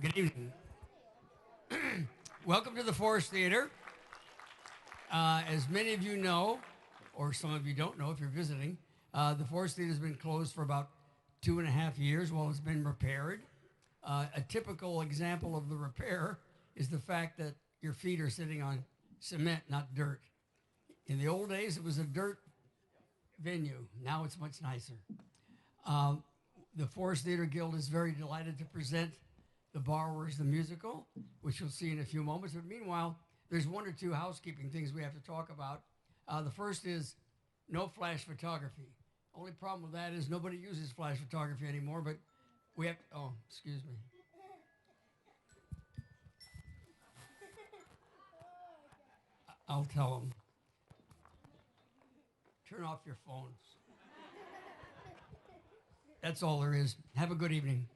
Good evening. Welcome to the Forest Theater. As many of you know, or some of you don't know if you're visiting, the Forest Theater has been closed for about 2.5 years while it's been repaired. A typical example of the repair is the fact that your feet are sitting on cement, not dirt. In the old days, it was a dirt venue. Now it's much nicer. The Forest Theater Guild is very delighted to present The Borrowers, the musical, which you'll see in a few moments. But meanwhile, there's one or two housekeeping things we have to talk about. The first is no flash photography. Only problem with that is nobody uses flash photography anymore, but we have, oh, excuse me. I'll tell them. Turn off your phones. That's all there is. Have a good evening.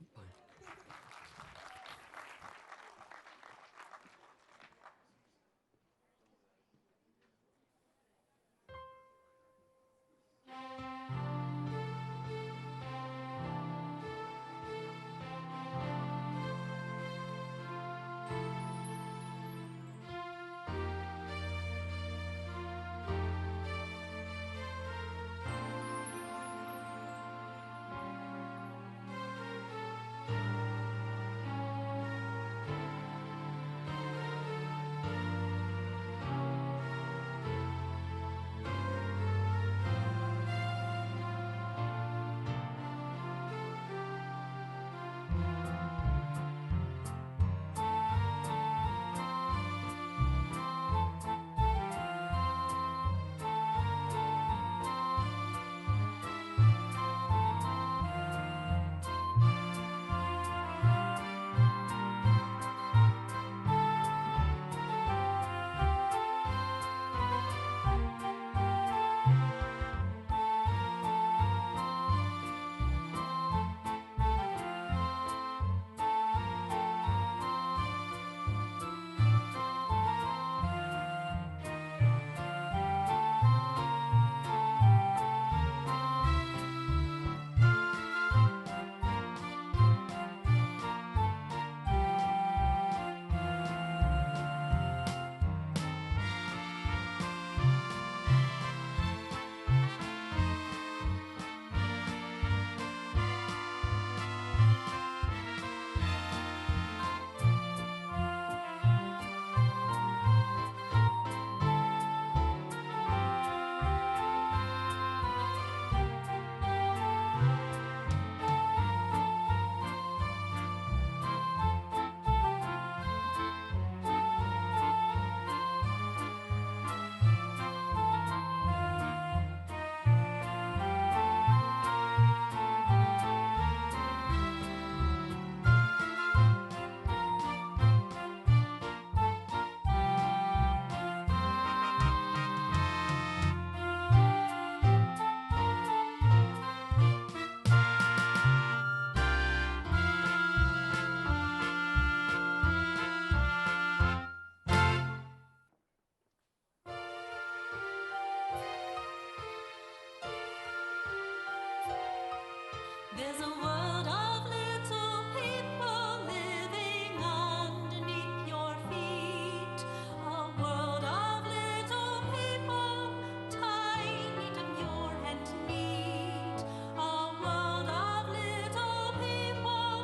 There's a world of little people living underneath your feet. A world of little people, tiny, demure, and neat. A world of little people,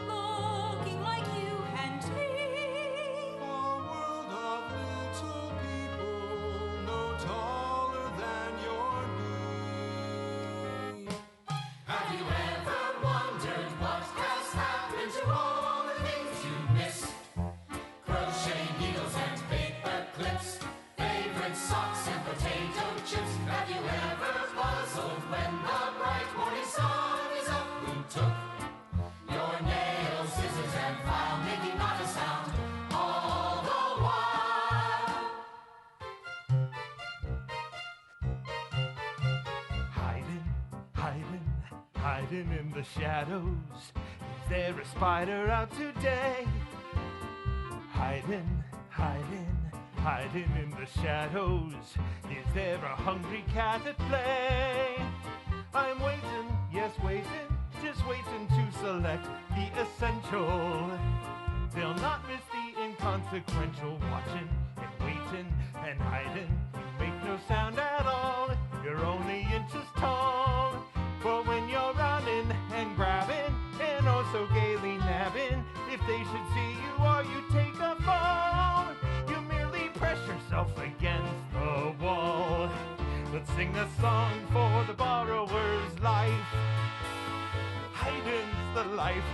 looking like you and me. A world of little people, no taller than your knee. Have you ever wondered what has happened to all the things you missed? Crochet needles and paper clips, favorite socks and potato chips. Have you ever puzzled when the bright morning sun is up? Who took your nails, scissors, and file, making not a sound all the while? Hiding, hiding, hiding in the shadows. Is there a spider out today? Hiding, hiding, hiding in the shadows. Is there a hungry cat at play? I'm waiting, yes, waiting, just waiting to select the essential. They'll not miss the inconsequential watching and waiting and hiding. You make no sound at all, you're only inches tall. For when you're running and grabbing and also gaily nabbing, if they should see you or you take a fall, you merely press yourself against the wall. Let's sing a song for the borrower's life. Hiding's the life,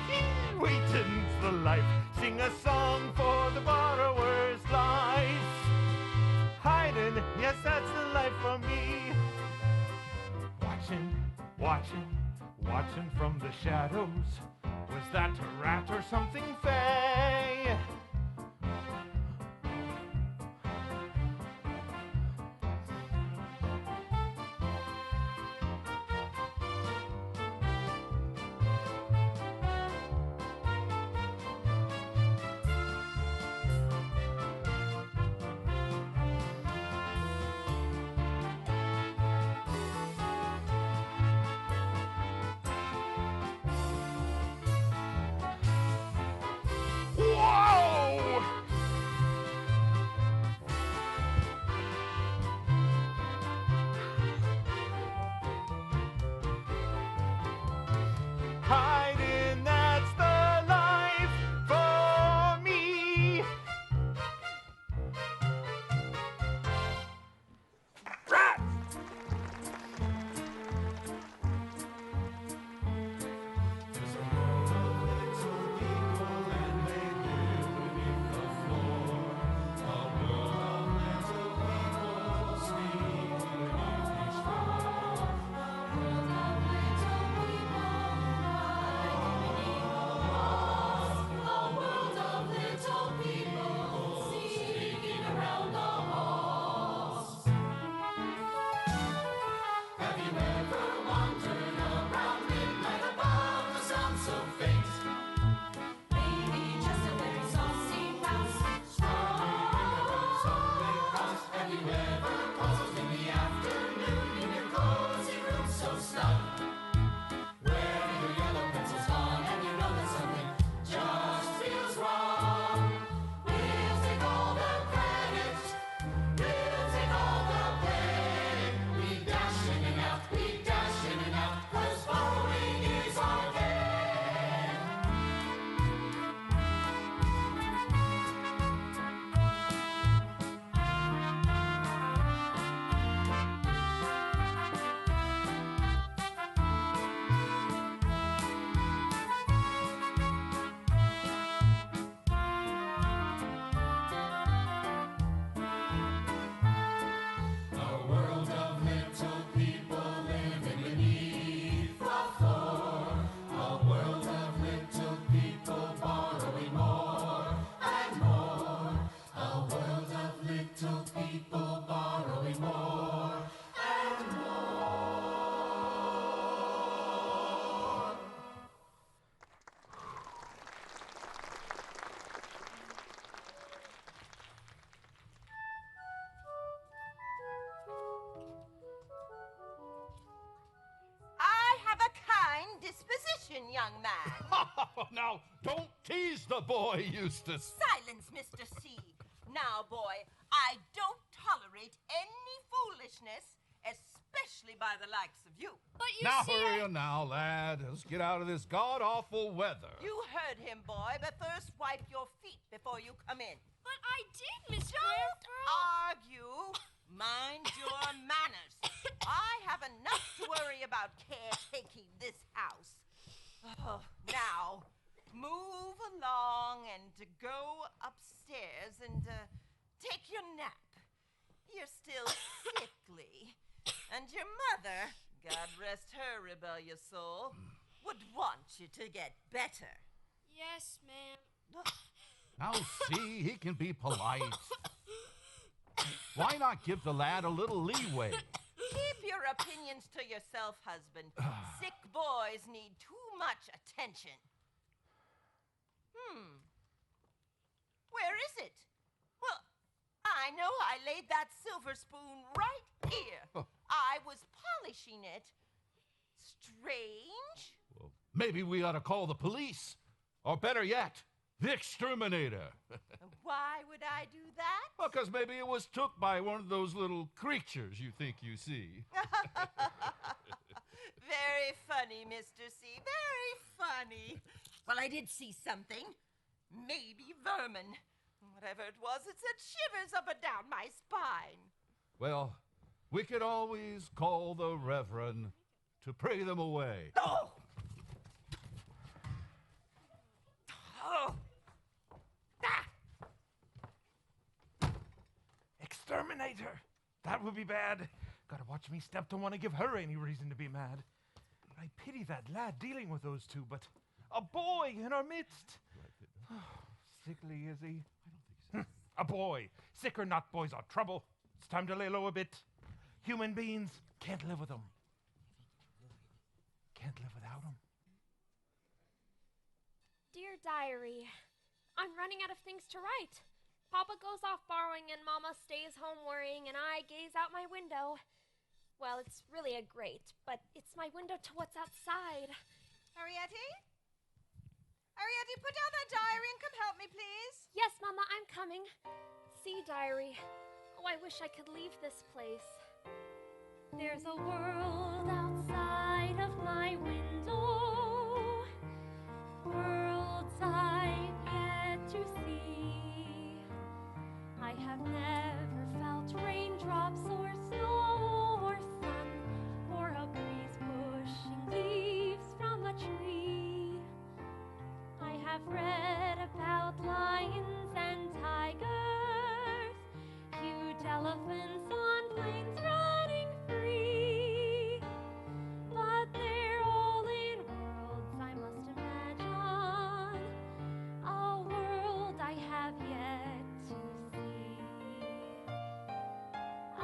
waiting's the life. Sing a song for the borrower's life. Hiding, yes, that's the life for me. Watching from the shadows. Was that a rat or something fey? Whoa! Hiding, that's the life for me. Rat! There's a world of little people and they live beneath the floor. A world of little people sleep beneath each floor. A world of little people hide beneath the walls. A world of little people sneaking around the halls. Have you ever wandered around midnight above a sound so faint? Maybe just a very saucy mouse. Something cross. Have you ever paused in the afternoon in your cozy room so snug? Where your yellow pencil's gone and you know that something just feels wrong. We'll take all the credit, we'll take all the blame. We dash in and out, 'cause borrowing is our game. A world of little people living beneath the floor. A world of little people borrowing more and more. A world of little people borrowing more and more. I have a kind disposition, young man. Now, don't tease the boy, Eustace. Silence, Mr. C. Now, boy, I don't tolerate any foolishness, especially by the likes of you. But you Now, see, hurry on now, lad. Let's get out of this god-awful weather. You heard him, boy, but first wipe your feet before you come in. But I did, Miss Don't Squirrel. argue. Mind your manners. I have enough to worry about caretaking this house. Oh, now, move along and go upstairs and take your nap. You're still sickly. And your mother, God rest her rebellious soul, would want you to get better. Yes, ma'am. Ugh. Now, see, he can be polite. Why not give the lad a little leeway? Keep your opinions to yourself, husband. Sick boys need too much attention. Where is it? Well, I know I laid that silver spoon right here. I was polishing it. Strange. Well, maybe we ought to call the police. Or better yet, The exterminator. Why would I do that? Well, because maybe it was took by one of those little creatures you think you see. Very funny, Mr. C. Very funny. Well, I did see something. Maybe vermin. Whatever it was, it sent shivers up and down my spine. Well, we could always call the Reverend to pray them away. Oh! Oh! Ah! Exterminator! That would be bad. Gotta watch me step, don't want to give her any reason to be mad. I pity that lad dealing with those two, but a boy in our midst. Sickly is he? A boy. Sick or not, boys are trouble. It's time to lay low a bit. Human beings can't live with them. Can't live without them. Dear Diary, I'm running out of things to write. Papa goes off borrowing and Mama stays home worrying and I gaze out my window. Well, it's really a grate, but it's my window to what's outside. Arietti? Arietti, put down that diary and come help me, please. Yes, Mama, I'm coming. See, Diary. Oh, I wish I could leave this place. There's a world outside of my window. Worlds I've yet to see. I have never felt raindrops or snow or sun or a breeze pushing leaves from a tree. I have read about lions and tigers, huge elephants on plains running free. But they're all in worlds I must imagine, a world I have yet to see. I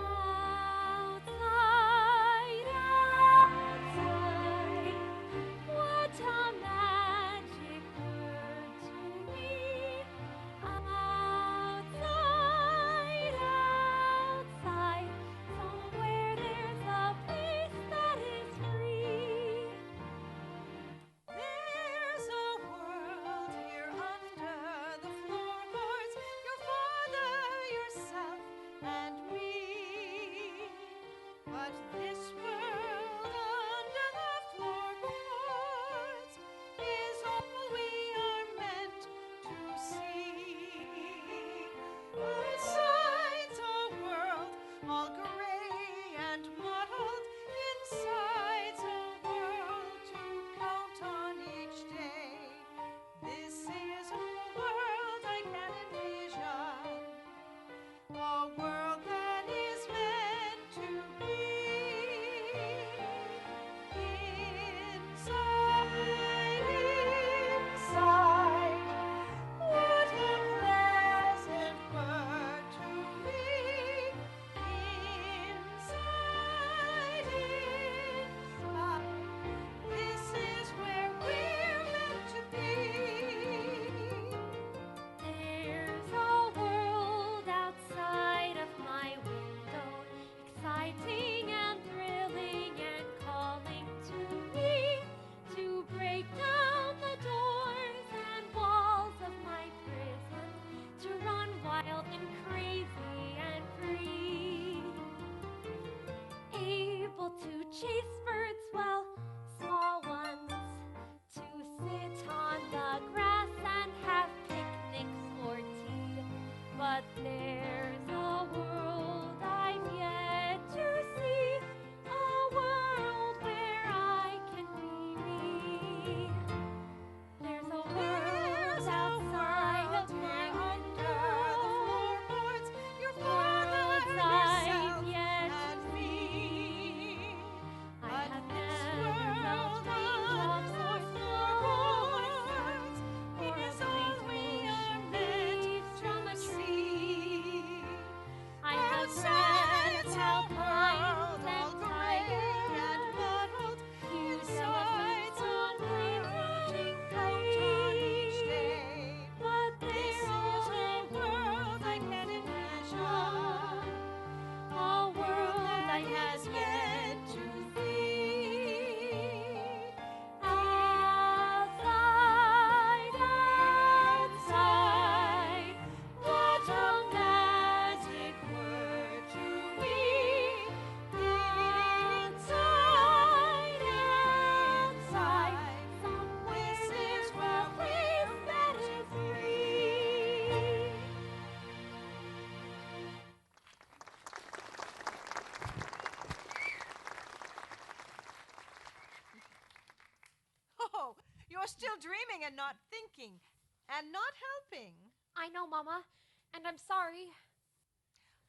You're still dreaming and not thinking, and not helping. I know, Mama, and I'm sorry.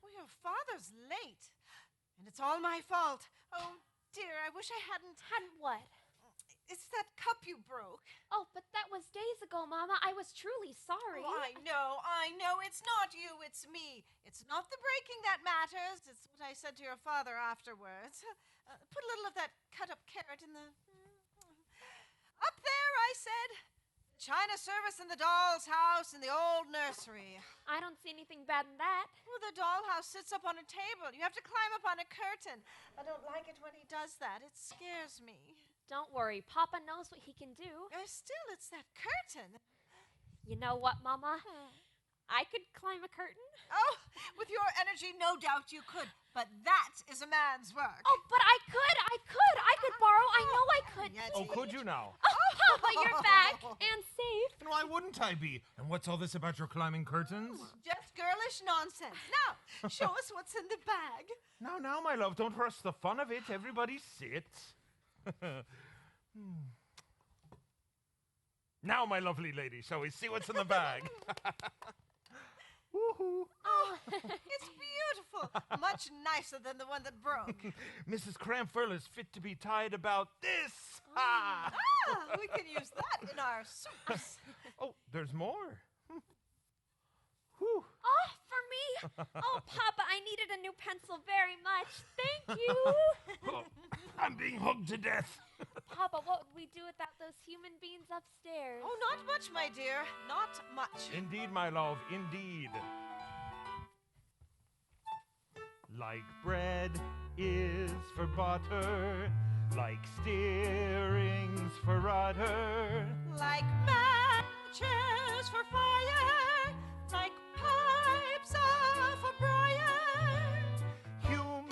Well, your father's late, and it's all my fault. Oh, dear, I wish I hadn't. Hadn't what? It's that cup you broke. Oh, but that was days ago, Mama. I was truly sorry. Oh, I know. It's not you, it's me. It's not the breaking that matters. It's what I said to your father afterwards. Put a little of that cut-up carrot in the... Up there, I said. China service in the doll's house in the old nursery. I don't see anything bad in that. Well, the dollhouse sits up on a table. You have to climb up on a curtain. I don't like it when he does that. It scares me. Don't worry. Papa knows what he can do. Still, it's that curtain. You know what, Mama? I could climb a curtain. Oh, with your energy, no doubt you could. But that is a man's work. Oh, but I could. I could borrow. I know I could. Oh, could you now? Oh, Papa, you're back and safe. And why wouldn't I be? And what's all this about your climbing curtains? Just girlish nonsense. Now, show us what's in the bag. Now, my love, don't rush the fun of it. Everybody sit. Now, my lovely lady, shall we see what's in the bag? Woohoo! Oh, it's beautiful. Much nicer than the one that broke. Mrs. Cramfurla's fit to be tied about this. Ah, we can use that in our soups. Oh, there's more. Whew. Oh, for me? Oh, Papa, I needed a new pencil very much. Thank you. Oh, I'm being hugged to death. Papa, what would we do without those human beings upstairs? Oh, not much, my dear. Not much. Indeed, my love, indeed. Like bread is for butter, like steering's for rudder, Like matches for fire, like pipes are for briar.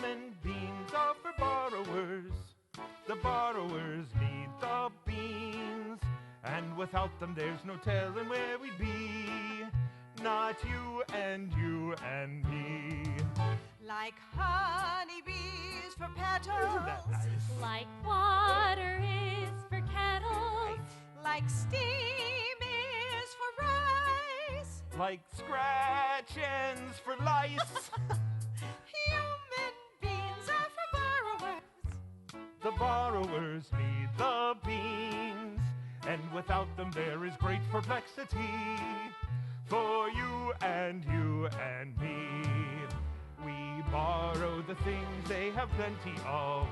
human beings are for borrowers. The borrowers need the beans, and without them there's no telling where we'd be. Not you and me. Like honeybees for petals. Isn't that nice? Like water is for kettles. Like steam is for rice. Like scratch ends for lice. Human beings are for borrowers. The borrowers need the beans, and without them there is great perplexity. For you and me, we borrow the things they have plenty of.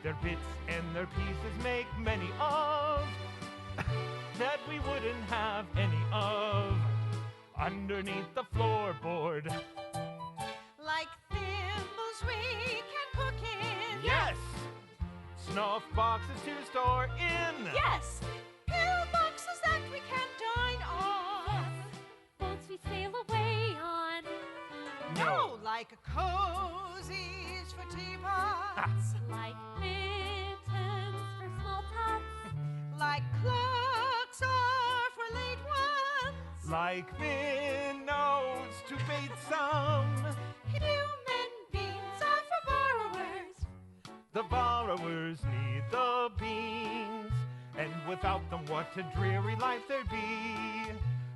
Their bits and their pieces make many of that we wouldn't have any of underneath the floorboard. Like thimbles we can cook in. Yes! Snuff boxes to store in. Yes. Pillboxes that we can dine on. Boats we sail away on. No, like cozies for teapots. Like mittens for small tots. Like clocks are for late ones. Like minnows to bait some. Human beings are for borrowers. The borrowers need the beans, and without them what a dreary life there'd be.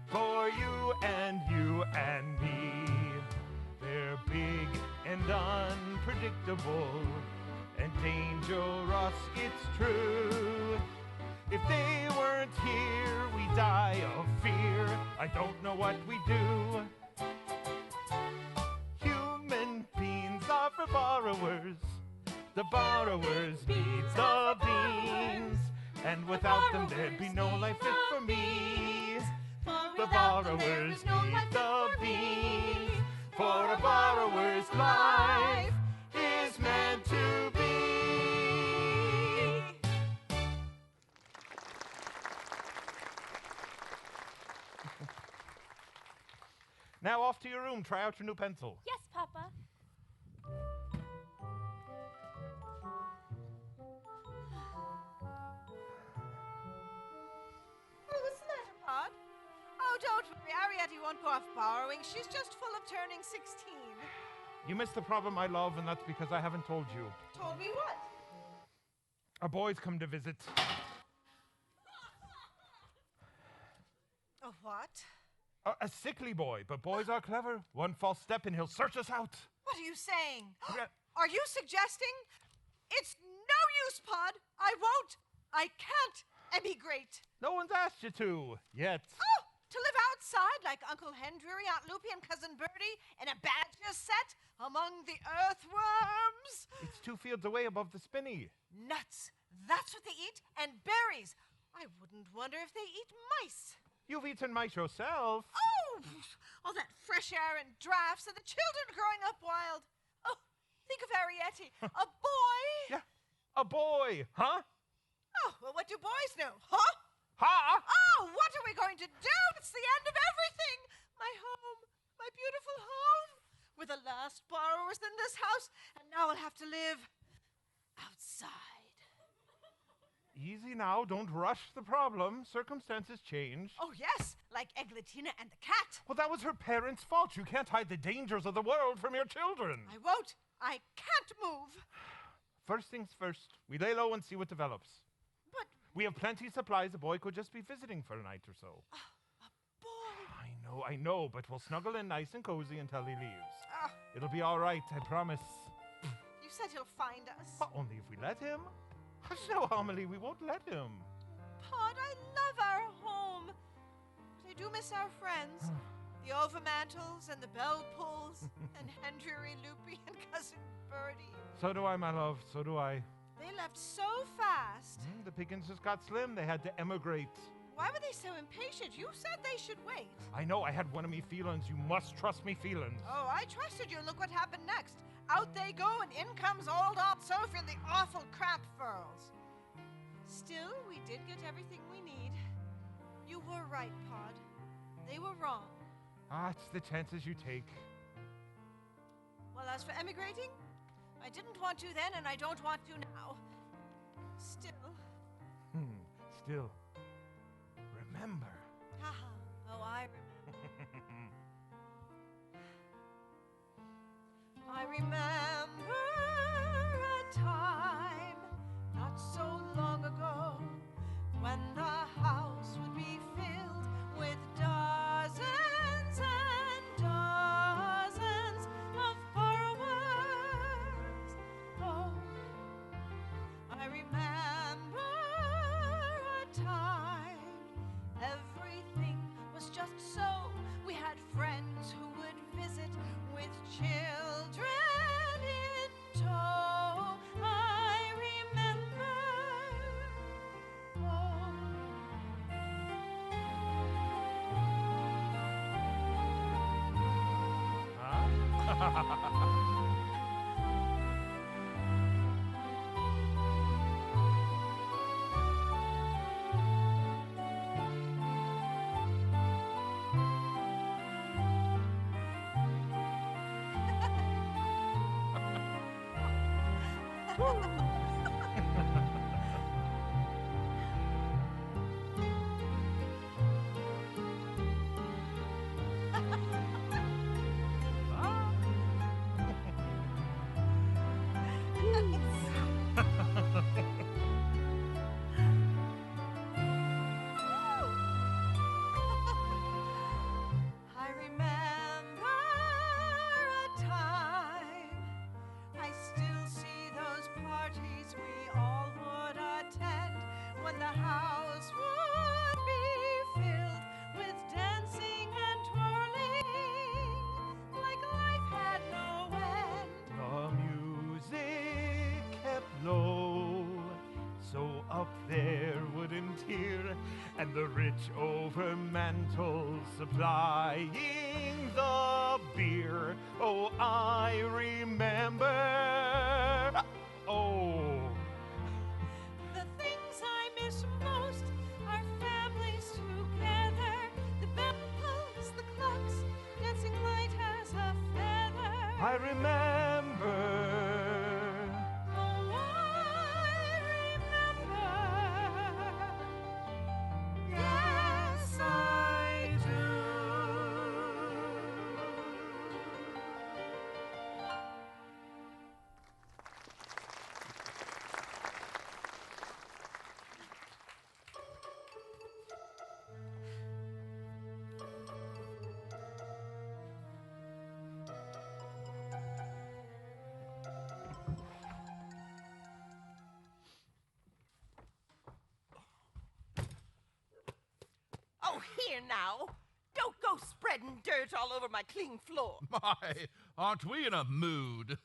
For you and me. They're big and unpredictable and dangerous, it's true. If they weren't here, we'd die of fear. I don't know what we'd do. Human beings are for borrowers. The borrowers need the beans, and without them there'd be no life fit for me. The borrowers need the beans, for a borrower's life is meant to be. Now off to your room. Try out your new pencil. Yes, Papa. Oh, what's the matter, Pod? Oh, don't worry. Ariette won't go off borrowing. She's just full of turning 16. You missed the problem, my love, and that's because I haven't told you. Told me what? A boy's come to visit. A what? A sickly boy, but boys are clever. One false step and he'll search us out. What are you saying? Yeah. Are you suggesting? It's no use, Pod. I won't. I can't emigrate. No one's asked you to, yet. Oh, to live outside like Uncle Hendry, Aunt Loopy, and Cousin Bertie in a badger set among the earthworms? It's 2 fields away above the spinney. Nuts. That's what they eat. And berries. I wouldn't wonder if they eat mice. You've eaten mice yourself. Oh, all that fresh air and drafts and the children growing up wild. Oh, think of Arietti. A boy. Yeah, a boy, huh? Oh, well, what do boys know? Huh? Ha! Oh, what are we going to do? It's the end of everything. My home, my beautiful home. We're the last borrowers in this house, and now I'll have to live outside. Easy now, don't rush the problem. Circumstances change. Oh, yes, like Eglatina and the cat. Well, that was her parents' fault. You can't hide the dangers of the world from your children. I won't. I can't move. First things first, we lay low and see what develops. But, We have plenty of supplies. The boy could just be visiting for a night or so. boy. I know, but we'll snuggle in nice and cozy until he leaves. Ah, It'll be all right, I promise. you said he'll find us. But only if we let him. No, Amelie, we won't let him. Pod, I love our home. But I do miss our friends. The Overmantles and the Bell Pulls and Hendry Loopy and Cousin Bertie. So do I, my love, so do I. They left so fast. The pickings just got slim. They had to emigrate. Why were they so impatient? You said they should wait. I know, I had one of me feelings. You must trust me feelings. Oh, I trusted you, and look what happened next. Out they go, and in comes old Aunt Sophie and the awful crap furls. Still, we did get everything we need. You were right, Pod. They were wrong. It's the chances you take. Well, as for emigrating, I didn't want to then, and I don't want to now. Still. Still. Remember. Haha. Oh, I remember. I remember a time not so long ago when the house would be filled with dozens and dozens of borrowers. Oh, I remember a time everything was just so. We had friends who would visit with children in tow. I remember. Oh. I remember a time. I still see those parties we all would attend when the house would be filled with dancing and twirling like life had no end. The music kept low, so up there wouldn't hear, and the rich overmantel supplying the beer. Oh, I remember. Oh. The things I miss most are families together, the bell pulls, the clocks, dancing light as a feather. I remember. Oh, I remember. Yes, I do. here now. Don't go spreading dirt all over my clean floor. My, aren't we in a mood?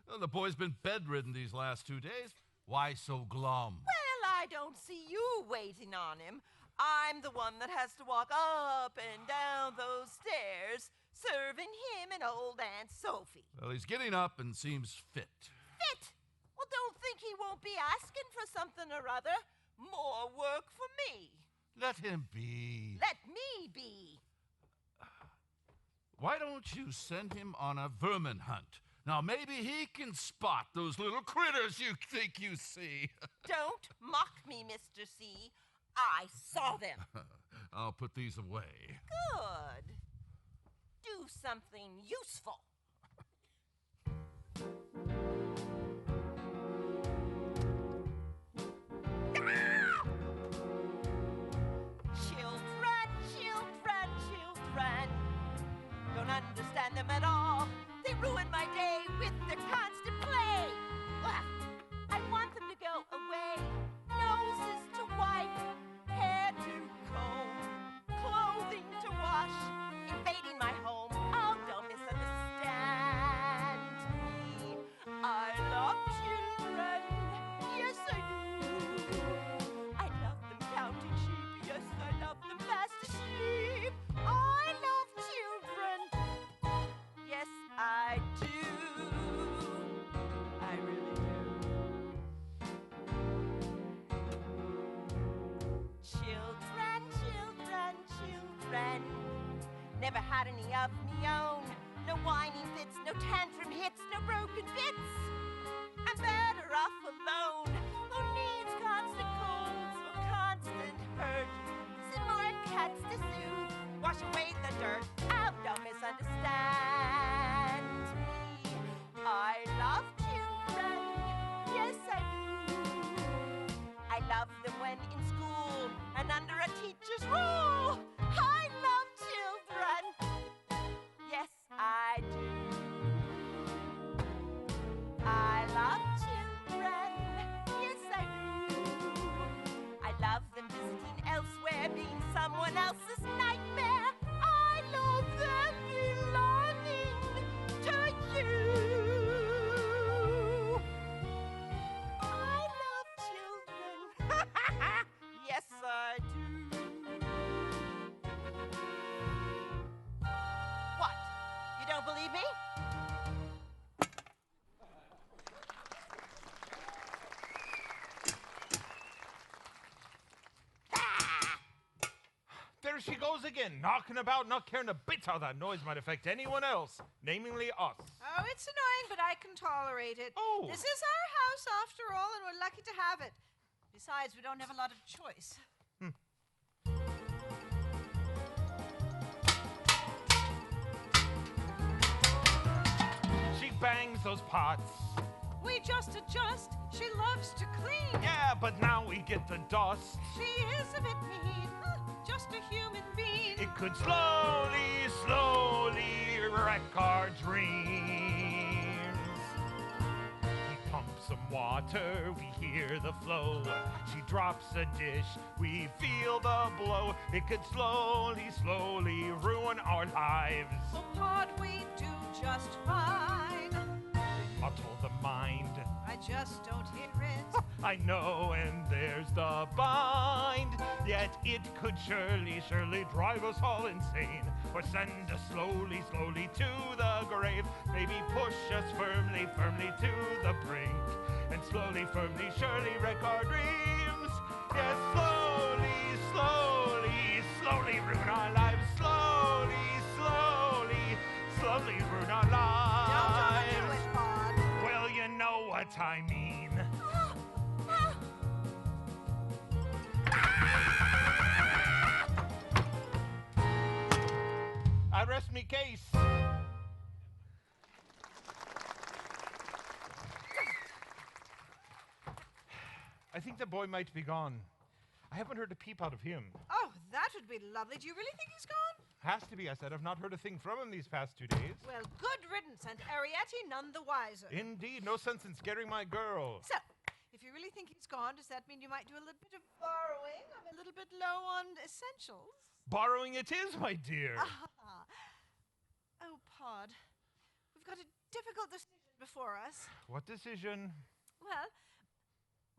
Well, the boy's been bedridden these last 2 days. Why so glum? Well, I don't see you waiting on him. I'm the one that has to walk up and down those stairs, serving him and old Aunt Sophie. Well, he's getting up and seems fit. Fit? Well, don't think he won't be asking for something or other. More work for me. Let him be. Let me be. Why don't you send him on a vermin hunt? Now, maybe he can spot those little critters you think you see. Don't mock me, Mr. C. I saw them. I'll put these away. Good. Do something useful. Children, children, children. Don't understand them at all. They ruin my day with their constant play. Ugh. I want them to go away. Noses to wipe, hair to comb, clothing to wash, invading my home. Oh, don't misunderstand me. I love children. Yes, I do. I love them counting sheep. Yes, I love them fast asleep. I love children. Yes, I do. I really do. Children, children, children. Never had any of me own. No whining fits, no tantrum hits, no broken bits. I'm better off alone. Who needs constant colds or constant hurt? Some more cats to soothe, wash away the dirt. Oh, don't misunderstand me. I love children. Yes, I do. I love them when in school and under a teacher's rule. I love children. Yes, I do. I love children. Yes, I do. I love them visiting elsewhere, being someone else's nightmare. I love them belonging to you. I love children. Yes, I do. What? You don't believe me? There she goes again, knocking about, not caring a bit how that noise might affect anyone else, namely us. Oh, it's annoying, but I can tolerate it. Oh. This is our house after all, and we're lucky to have it. Besides, we don't have a lot of choice. She bangs those pots. We just adjust. She loves to clean. Yeah, but now we get the dust. She is a bit mean. Just a human being. It could slowly, slowly wreck our dreams. We pump some water, we hear the flow. She drops a dish, we feel the blow. It could slowly, slowly ruin our lives. For Pod, we do just fine. Muddle the mind. I just don't hear it. I know, and there's the bind. Yet it could surely, surely drive us all insane. Or send us slowly, slowly to the grave. Maybe push us firmly, firmly to the brink. And slowly, firmly, surely wreck our dreams. Yes, slowly, slowly, slowly ruin our lives. Slowly, slowly, slowly ruin our lives. Don't overdo it, Pod. Well, you know what I mean. I rest me case. I think the boy might be gone. I haven't heard a peep out of him. Oh, that would be lovely. Do you really think he's gone? Has to be, I said. I've not heard a thing from him these past 2 days. Well, good riddance, and Arietti none the wiser. Indeed, no sense in scaring my girl. So, if you really think he's gone, does that mean you might do a little bit of borrowing? I'm a little bit low on essentials. Borrowing it is, my dear. Oh, Pod. We've got a difficult decision before us. What decision? Well,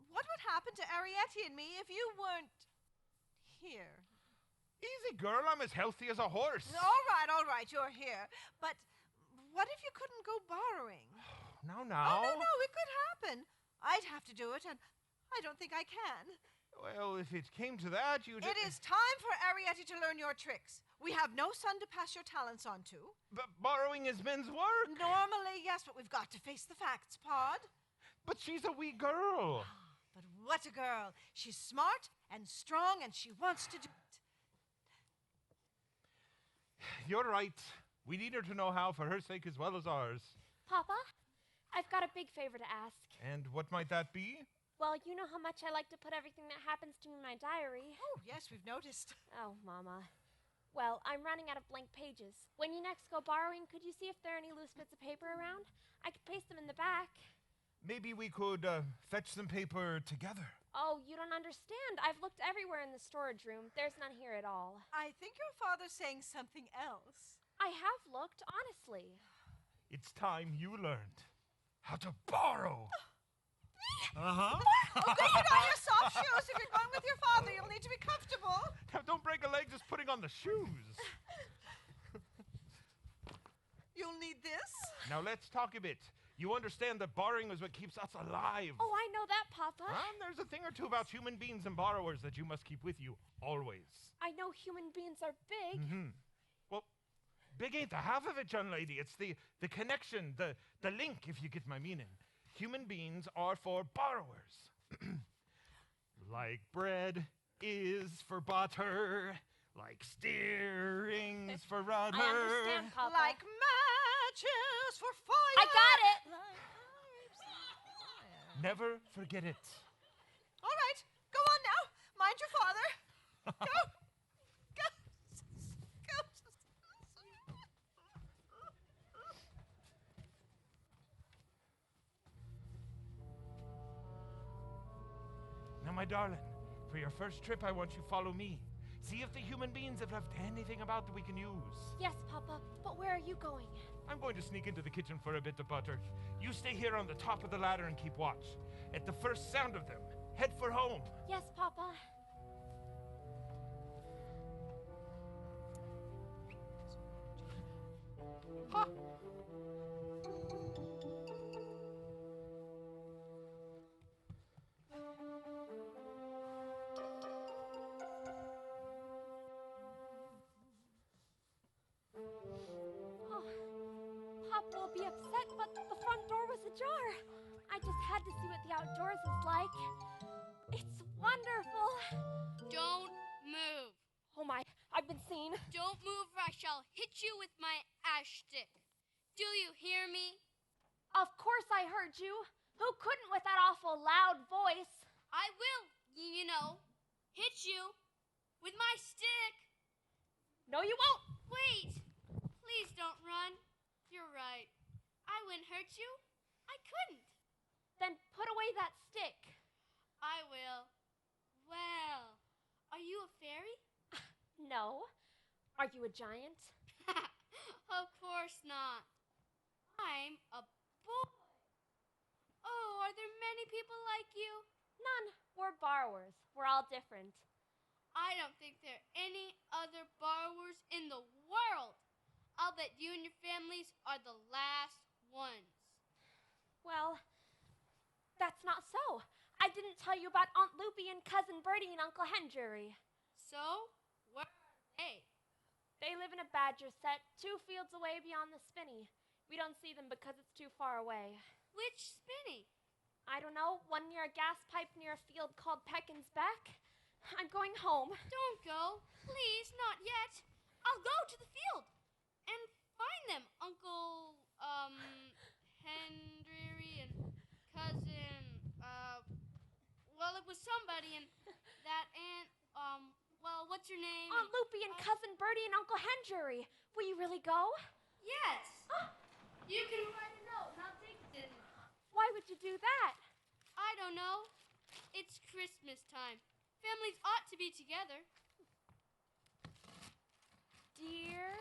what would happen to Arietti and me if you weren't here? Easy, girl. I'm as healthy as a horse. All right, you're here. But what if you couldn't go borrowing? Now. Oh, no, it could happen. I'd have to do it, and I don't think I can. Well, if it came to that, you'd... It is time for Arietti to learn your tricks. We have no son to pass your talents on to. But borrowing is men's work. Normally, yes, but we've got to face the facts, Pod. But she's a wee girl. But what a girl. She's smart and strong, and she wants to do it. You're right. We need her to know how for her sake as well as ours. Papa, I've got a big favor to ask. And what might that be? Well, you know how much I like to put everything that happens to me in my diary. Oh, yes, we've noticed. Oh, Mama. Well, I'm running out of blank pages. When you next go borrowing, could you see if there are any loose bits of paper around? I could paste them in the back. Maybe we could fetch some paper together. Oh, you don't understand. I've looked everywhere in the storage room. There's none here at all. I think your father's saying something else. I have looked, honestly. It's time you learned how to borrow. Uh-huh. Oh, go put on your soft shoes. If you're going with your father, you'll need to be comfortable. Don't break a leg just putting on the shoes. You'll need this. Now let's talk a bit. You understand that borrowing is what keeps us alive. Oh, I know that, Papa. There's a thing or two about human beings and borrowers that you must keep with you always. I know human beings are big. Well, big ain't the half of it, young lady. It's the connection, the link, if you get my meaning. Human beings are for borrowers. Like bread is for butter, like steering's for rudder. I understand, Papa. Like matches for fire. I got it. Like pipes for fire. Never forget it. All right, go on now. Mind your father. Go. Go. Go. Now, my darling, for your first trip, I want you to follow me. See if the human beings have left anything about that we can use. Yes, Papa, but where are you going? I'm going to sneak into the kitchen for a bit of butter. You stay here on the top of the ladder and keep watch. At the first sound of them, head for home. Yes, Papa. Ha! Papa will be upset, but the front door was ajar. I just had to see what the outdoors is like. It's wonderful. Don't move. Oh my, I've been seen. Don't move or I shall hit you with my ash stick. Do you hear me? Of course I heard you. Who couldn't with that awful loud voice? I will, you know, hit you with my stick. No, you won't. Wait. Please don't run. You're right. I wouldn't hurt you. I couldn't. Then put away that stick. I will. Well, are you a fairy? No. Are you a giant? Of course not. I'm a boy. Oh, are there many people like you? None. We're borrowers. We're all different. I don't think there are any other borrowers in the world. I'll bet you and your families are the last ones. Well, that's not so. I didn't tell you about Aunt Loopy and Cousin Bertie and Uncle Henry. So, where are they? They live in a badger set 2 fields away beyond the spinney. We don't see them because it's too far away. Which spinney? I don't know, one near a gas pipe near a field called Peckin's Beck. I'm going home. Don't go. Please, not yet. I'll go to the field and find them, Uncle, Henry and Cousin, well, it was somebody and that aunt, well, what's your name? Aunt Loopy and Cousin Bertie and Uncle Henry. Will you really go? Yes. You can write a note and I'll take it. Why would you do that? I don't know. It's Christmas time. Families ought to be together. Dear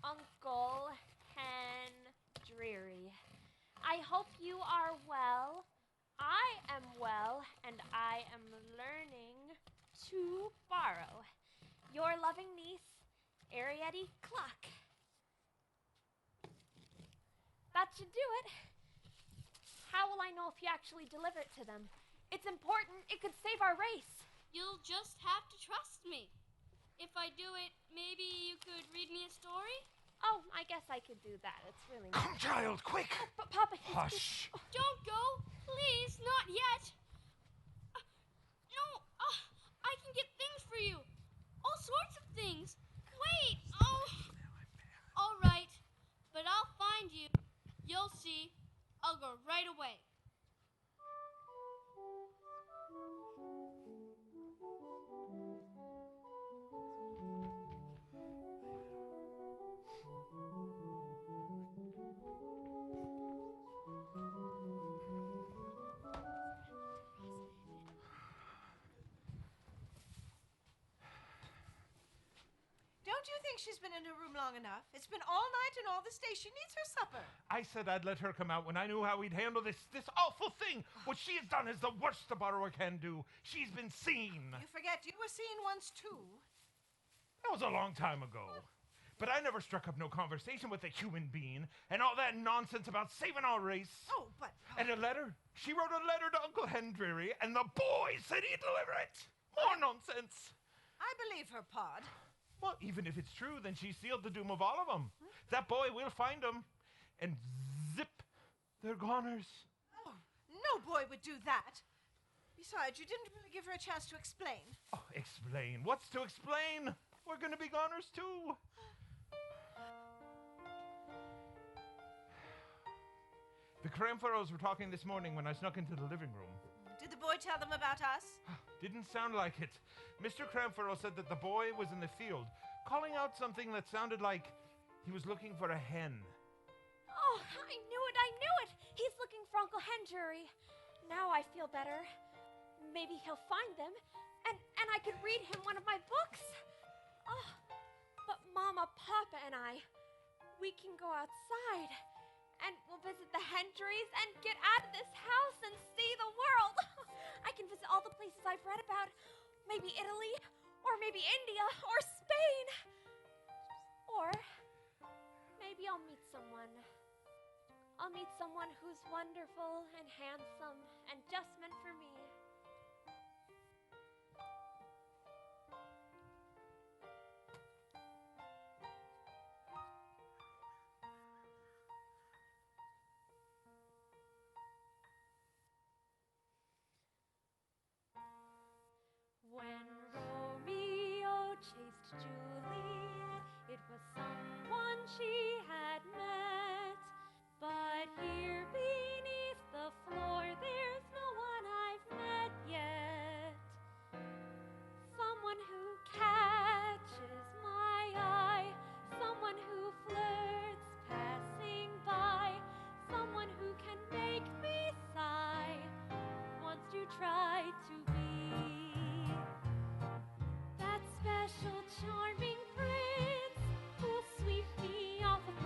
Uncle Henry, I hope you are well. I am well, and I am learning to borrow. Your loving niece, Arietti Cluck. That should do it. How will I know if you actually deliver it to them? It's important. It could save our race. You'll just have to trust me. If I do it, maybe you could read me a story? Oh, I guess I could do that. It's really nice. Come, child, quick! But Papa, Hush. Don't go. Please, not yet. No, I can get things for you. All sorts of things. Wait. Oh. All right, but I'll find you. You'll see. I'll go right away. Don't you think she's been in her room long enough? It's been all night and all this day. She needs her supper. I said I'd let her come out when I knew how we'd handle this awful thing. What she has done is the worst a borrower can do. She's been seen. You forget you were seen once too. That was a long time ago. But I never struck up no conversation with a human being and all that nonsense about saving our race. Oh, but... And a letter. She wrote a letter to Uncle Henry, and the boy said he'd deliver it. More nonsense. I believe her, Pod. Well, even if it's true, then she sealed the doom of all of them. That boy will find them. And zip, they're goners. Oh, no boy would do that. Besides, you didn't really give her a chance to explain. Oh, explain. What's to explain? We're going to be goners, too. The Cramfurrows were talking this morning when I snuck into the living room. Did the boy tell them about us? Didn't sound like it. Mr. Cramfurrow said that the boy was in the field, calling out something that sounded like he was looking for a hen. Oh, I knew it. He's looking for Uncle Henry. Now I feel better. Maybe he'll find them, and I could read him one of my books. Oh, but Mama, Papa, and we can go outside, and we'll visit the Hendrys and get out of this house and see the world. I can visit all the places I've read about. Maybe Italy, or maybe India, or Spain. Or maybe I'll meet someone. I'll meet someone who's wonderful and handsome and just meant for me. When Romeo chased Juliet, it was someone she had met. But here beneath the floor, there's no one I've met yet. Someone who catches my eye, someone who flirts passing by, someone who can make me sigh, wants to try to be that special charming prince who'll sweep me off of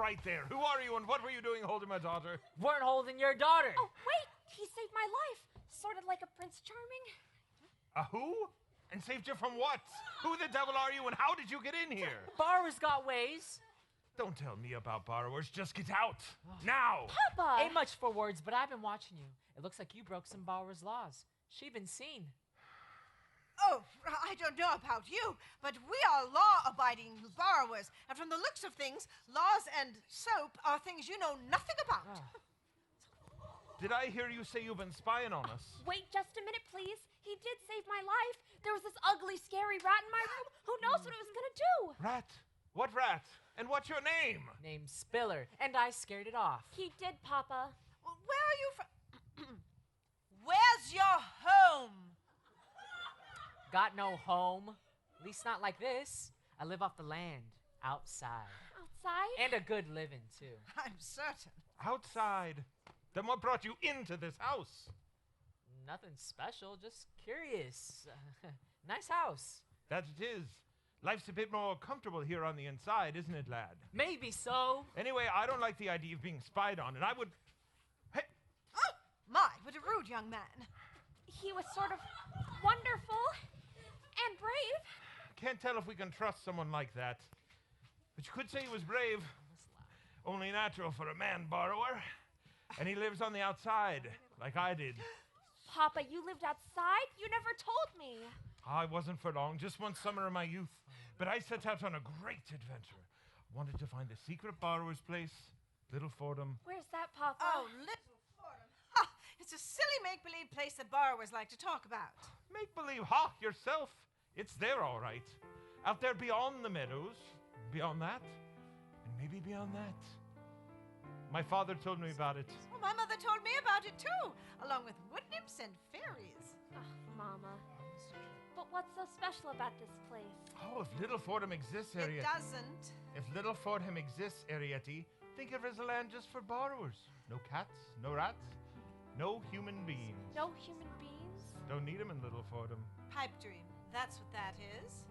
right there. Who are you and what were you doing holding my daughter? Weren't holding your daughter. Oh, wait! He saved my life. Sort of like a Prince Charming. A who? And saved you from what? Who the devil are you and how did you get in here? Borrower's got ways. Don't tell me about borrowers. Just get out. Now. Papa! Ain't much for words, but I've been watching you. It looks like you broke some borrower's laws. She been seen. Oh, I don't know about you, but we are law-abiding borrowers, and from the looks of things, laws and soap are things you know nothing about. Did I hear you say you've been spying on us? Wait just a minute, please. He did save my life. There was this ugly, scary rat in my room. Who knows what it was gonna do? Rat? What rat? And what's your name? Named Spiller, and I scared it off. He did, Papa. Well, where are you from? Where's your home? Got no home. At least not like this. I live off the land, outside. Outside? And a good living, too. I'm certain. Outside. Then what brought you into this house? Nothing special, just curious. Nice house. That it is. Life's a bit more comfortable here on the inside, isn't it, lad? Maybe so. Anyway, I don't like the idea of being spied on, and I would... Hey! Oh, my, what a rude young man. He was sort of wonderful and brave. Can't tell if we can trust someone like that. But you could say he was brave. Only natural for a man borrower. And he lives on the outside, like I did. Papa, you lived outside? You never told me. I wasn't for long, just one summer in my youth. But I set out on a great adventure. Wanted to find a secret borrower's place, Little Fordham. Where's that, Papa? Oh, Little Fordham. Ha! It's a silly make-believe place that borrowers like to talk about. Make-believe, ha, yourself. It's there, all right. Out there beyond the meadows, beyond that, and maybe beyond that. My father told me about it. Well, my mother told me about it, too, along with wood nymphs and fairies. Oh, Mama. But what's so special about this place? Oh, if Little Fordham exists, It Ariette. doesn't. If Little Fordham exists, Ariette, think of it as a land just for borrowers. No cats, no rats, no human beings. No human beings? Don't need them in Little Fordham. Pipe dream. That's what that is.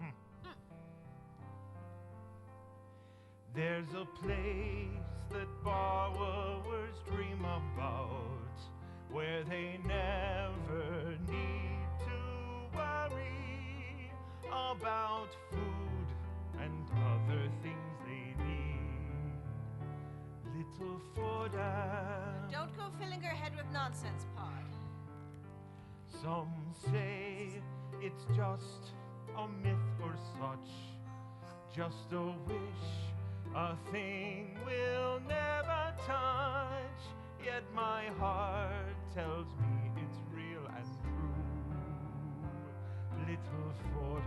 There's a place that borrowers dream about, where they never need to worry about food and other things they need. Little Fordham. Don't go filling her head with nonsense, Pod. Some say it's just a myth or such, just a wish, a thing we'll never touch. Yet my heart tells me it's real and true. Little Fordham.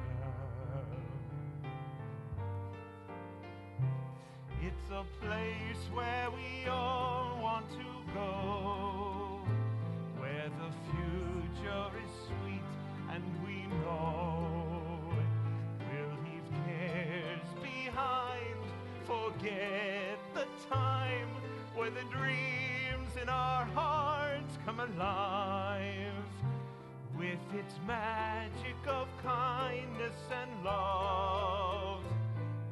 It's a place where we all want to go, where the future is sweet and we know we'll leave cares behind, forget the time where the dreams in our hearts come alive, with its magic of kindness and love.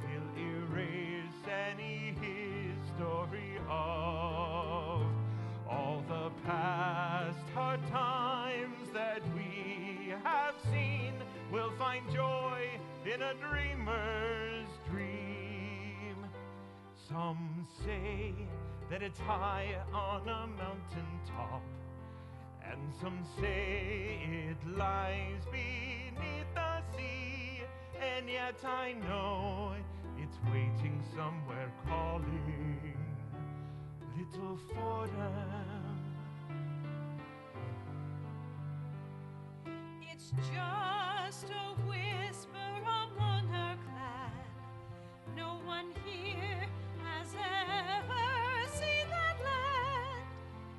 We'll erase any history of all the past hard times that we have seen. We'll find joy in a dreamer's dream. Some say that it's high on a mountain top, and some say it lies beneath the sea. And yet I know it's waiting somewhere calling. Little Fordham. It's just a whisper among her clan. No one here has ever seen that land.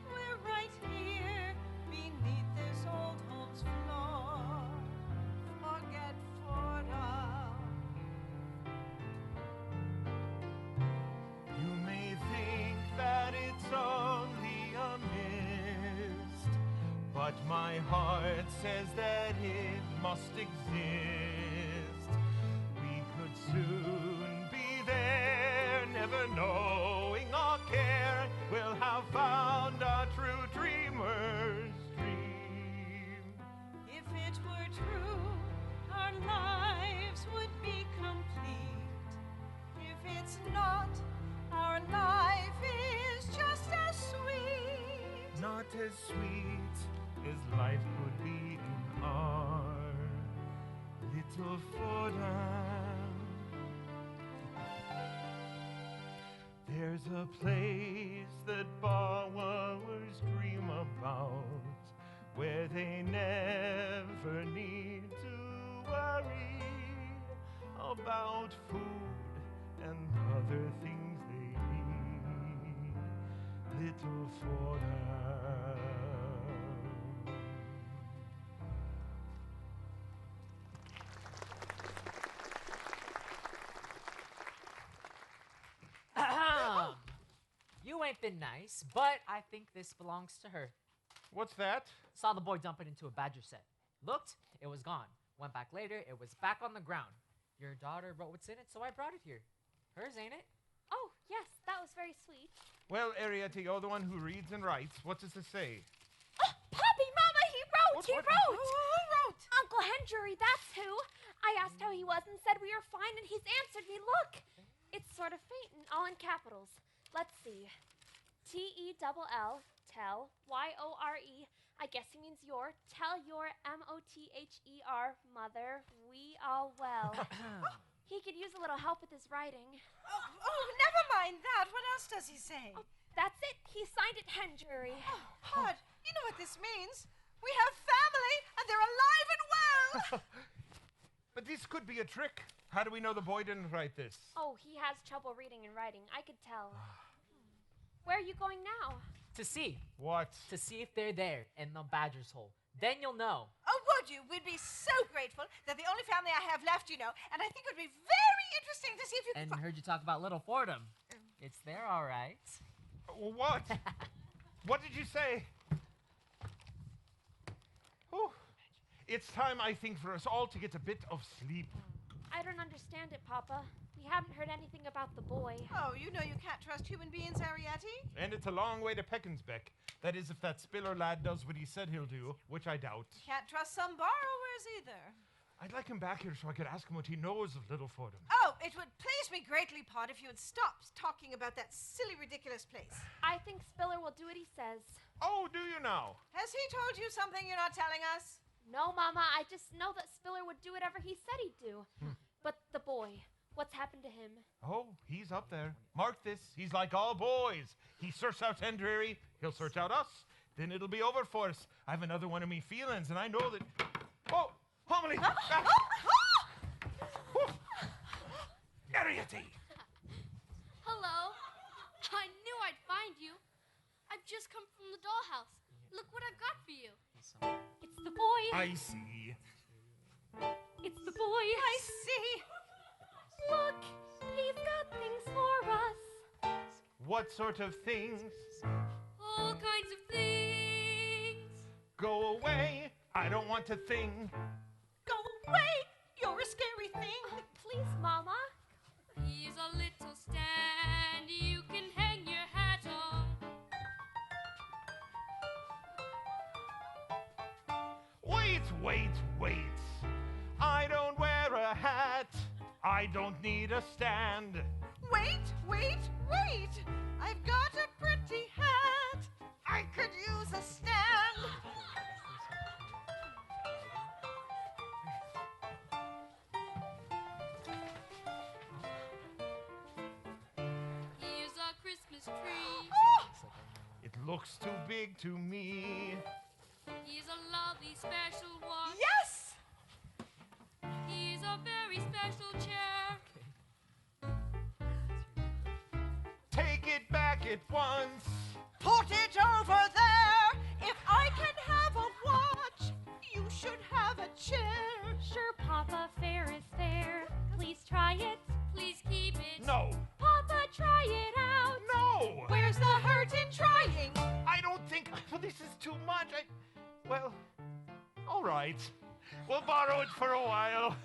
We're right here beneath this old home's floor. Forget Fordham. You may think that it's only a mist, but my heart says that it must exist. We could soon be there, never knowing as sweet as life could be in our little Fordham. There's a place that borrowers dream about, where they never need to worry about food and other things they need. Little Fordham. Ahem. You ain't been nice, but I think this belongs to her. What's that? Saw the boy dump it into a badger set. Looked, it was gone. Went back later, it was back on the ground. Your daughter wrote what's in it, so I brought it here. Hers, ain't it? Oh, yes, that was very sweet. Well, Arietta, you're the one who reads and writes. What does it say? Oh, Poppy, Mama, he wrote! What- he what- wrote! Who wrote? Uncle Henry, that's who. I asked how he was and said we were fine, and he's answered me. Look! It's sort of faint and all in capitals. Let's see. T-E-double-L, tell, Y-O-R-E. I guess he means your. Tell your, M-O-T-H-E-R, mother, we all well. He could use a little help with his writing. Oh, never mind that. What else does he say? Oh, that's it. He signed it Henry. Pod, you know what this means. We have family, and they're alive and well. But this could be a trick. How do we know the boy didn't write this? Oh, he has trouble reading and writing. I could tell. Where are you going now? To see. What? To see if they're there in the badger's hole. Then you'll know. Oh, would you? We'd be so grateful. They're the only family I have left, you know, and I think it would be very interesting to see if you And can heard you talk about Little Fordham. It's there, all right. What? What did you say? Oh, it's time, I think, for us all to get a bit of sleep. I don't understand it, Papa. We haven't heard anything about the boy. Oh, you know you can't trust human beings, Ariette. And it's a long way to Peckensbeck. That is, if that Spiller lad does what he said he'll do, which I doubt. Can't trust some borrowers either. I'd like him back here so I could ask him what he knows of Little Fordham. Oh, it would please me greatly, Pod, if you would stop talking about that silly, ridiculous place. I think Spiller will do what he says. Oh, do you now? Has he told you something you're not telling us? No, Mama, I just know that Spiller would do whatever he said he'd do. But the boy, what's happened to him? Oh, he's up there. Mark this. He's like all boys. He searched out Tendrary. He'll search out us. Then it'll be over for us. I have another one of me feelings, and I know that... Oh, Homily! Ariette! Hello. I knew I'd find you. I've just come from the dollhouse. Look what I've got for you. It's the boy. I see. It's the boy. I see. Look, he's got things for us. What sort of things? All kinds of things. Go away. I don't want a thing. Go away. You're a scary thing. Please, Mama. Here's a little stand you can hang your hat on. Wait. I don't wear a hat. I don't need a stand. Wait. I've got a pretty hat. I could use a stand. Here's a Christmas tree. It looks too big to me. Here's a lovely special one. Yes. Here's a very special chair. Take it back at once. Put it over there. If I can have a watch, you should have a chair. Sure, Papa, fair is fair. Please try it. Please keep it. No. Papa, try it out. No. Where's the hurt in trying? I don't think. Well, this is too much. Well, all right. We'll borrow it for a while.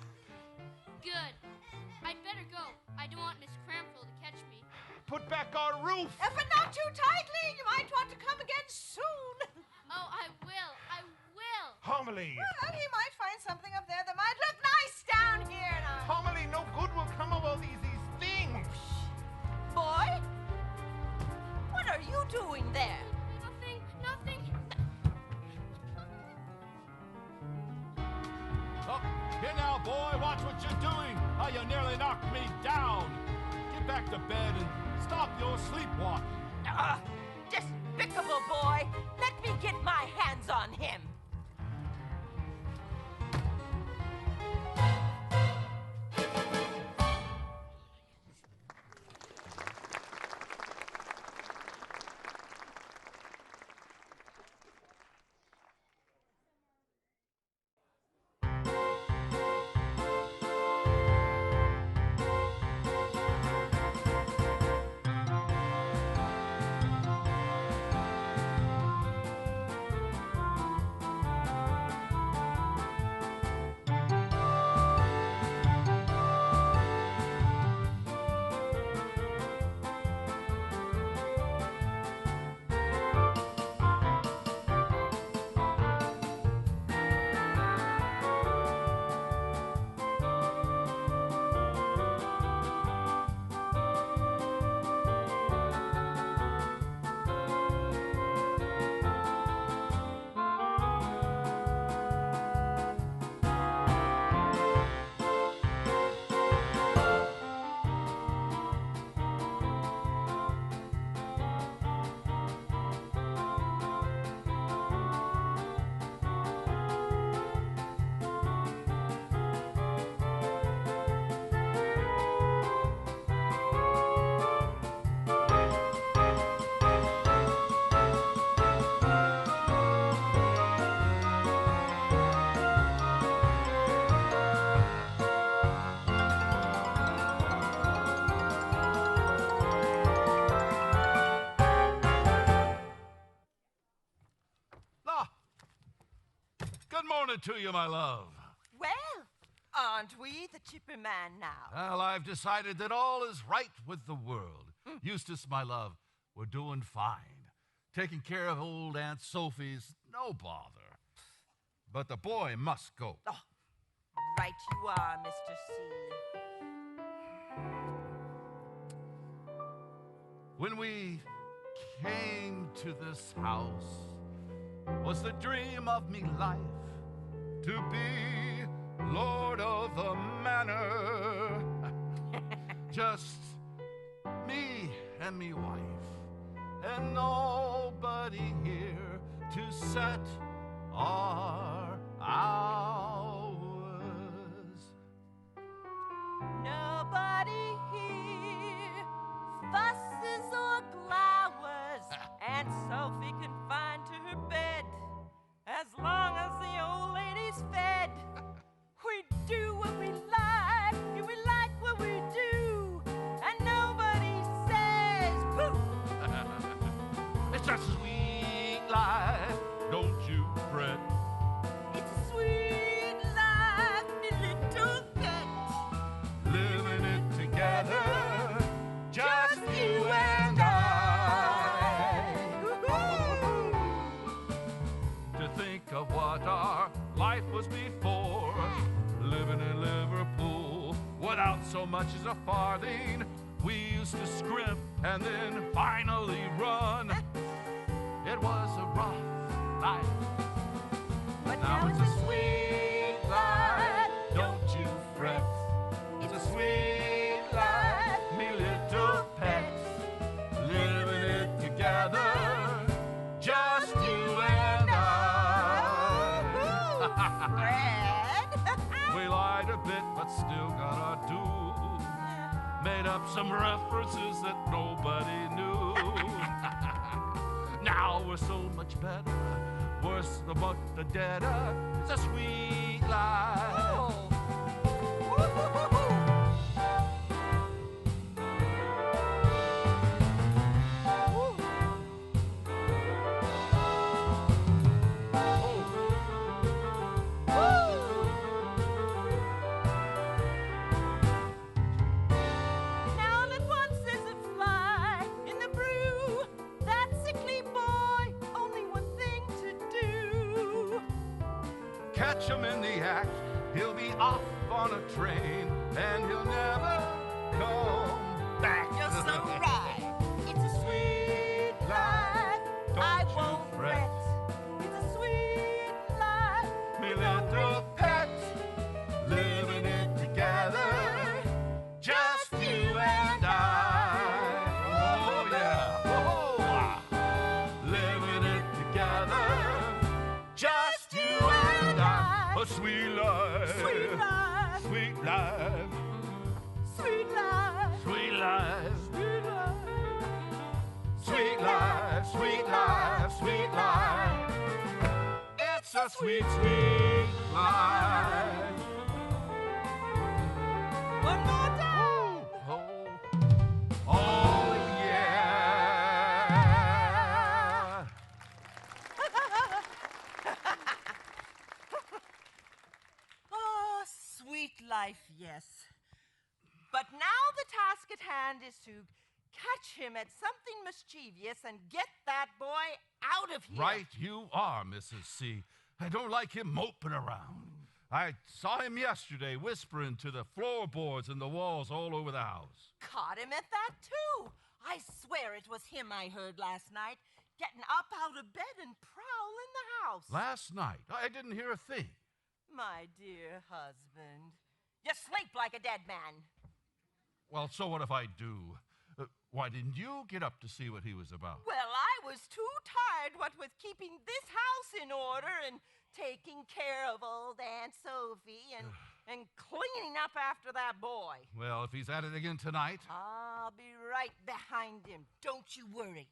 Good. I'd better go. I don't want Miss Cramfield to catch me. Put back our roof. But not too tightly. You might want to come again soon. Oh, I will. Homily. Well, he might find something up there that might look nice down here now. Homily, no good will come of all these things. Boy? What are you doing there? Nothing. boy, watch what you're doing. Oh, you nearly knocked me down. Get back to bed and stop your sleepwalking. Despicable boy! Let me get my hands on him! Good morning to you, my love. Well, aren't we the chipper man now? Well, I've decided that all is right with the world. Eustace, my love, we're doing fine. Taking care of old Aunt Sophie's no bother. But the boy must go. Oh, right you are, Mr. C. When we came to this house, was the dream of me life to be lord of the manor. Just me and me wife, and nobody here to set our hours. Nobody here fusses or glowers, and Sophie can find to her bed as long as the old lady's fed. We do what we like, and we like what we do, and nobody says poof. It's a sweet life, don't you fret. It's a sweet life, me little pet. Living it together, just you and I. To think of what our life was before, living in Liverpool without so much as a farthing. We used to scrimp and then finally run. It was a rough life, But now it's a sweet life, don't you fret. It's a sweet life, me little pet. Living it together, just you and I. Fred. We lied a bit, but still got our due. Made up some references that nobody knew. Now we're so much better, worse the much the deader. It's a sweet life. Now let one scissor fly in the brew. That sickly boy, only one thing to do. Catch him in the act, he'll be off on a train, and he'll never come back. You're so right. It's a sweet life. Don't I you won't fret. fret. It's a sweet life. Me little pet, living Sweet life. Sweet life. Sweet life. Sweet life. Sweet life. Sweet life. Sweet life. Sweet life. Sweet life. It's a sweet, sweet life. One more time. Oh, oh yeah. Oh, sweet life, yes. But now the task at hand is to catch him at something mischievous and get that boy out of here. Right you are, Mrs. C. I don't like him moping around. I saw him yesterday whispering to the floorboards and the walls all over the house. Caught him at that, too. I swear it was him I heard last night, getting up out of bed and prowling the house. Last night, I didn't hear a thing. My dear husband, you sleep like a dead man. Well, so what if I do? Why didn't you get up to see what he was about? Well, I was too tired, what with keeping this house in order and taking care of old Aunt Sophie and cleaning up after that boy. Well, if he's at it again tonight, I'll be right behind him. Don't you worry.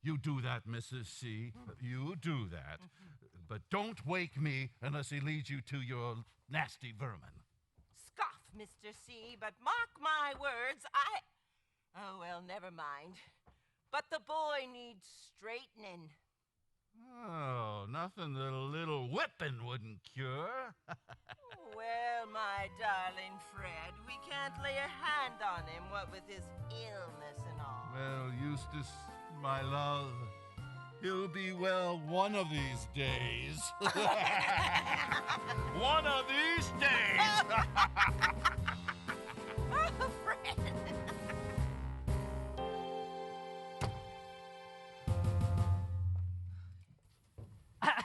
you do that, Mrs. C. You do that. But don't wake me unless he leads you to your nasty vermin. Scoff, Mr. C, but mark my words, Oh, well, never mind. But the boy needs straightening. Oh, nothing that a little whipping wouldn't cure. Well, my darling Fred, we can't lay a hand on him, what with his illness and all. Well, Eustace, my love, he'll be well one of these days. One of these days. Oh, Fred.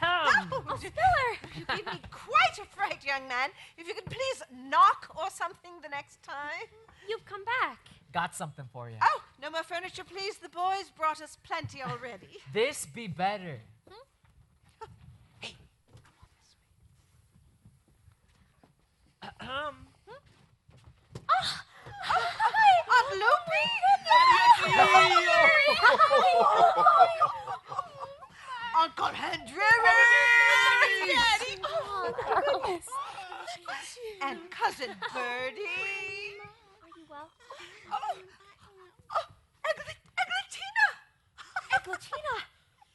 Oh, Spiller! You gave me quite a fright, young man. If you could please knock or something the next time. You've come back. Got something for you. Oh, no more furniture, please. The boys brought us plenty already. This be better. Hey, Aunt Loopy! Uncle Henry! And Cousin Birdie! Are you well? Eglatina! Eglatina!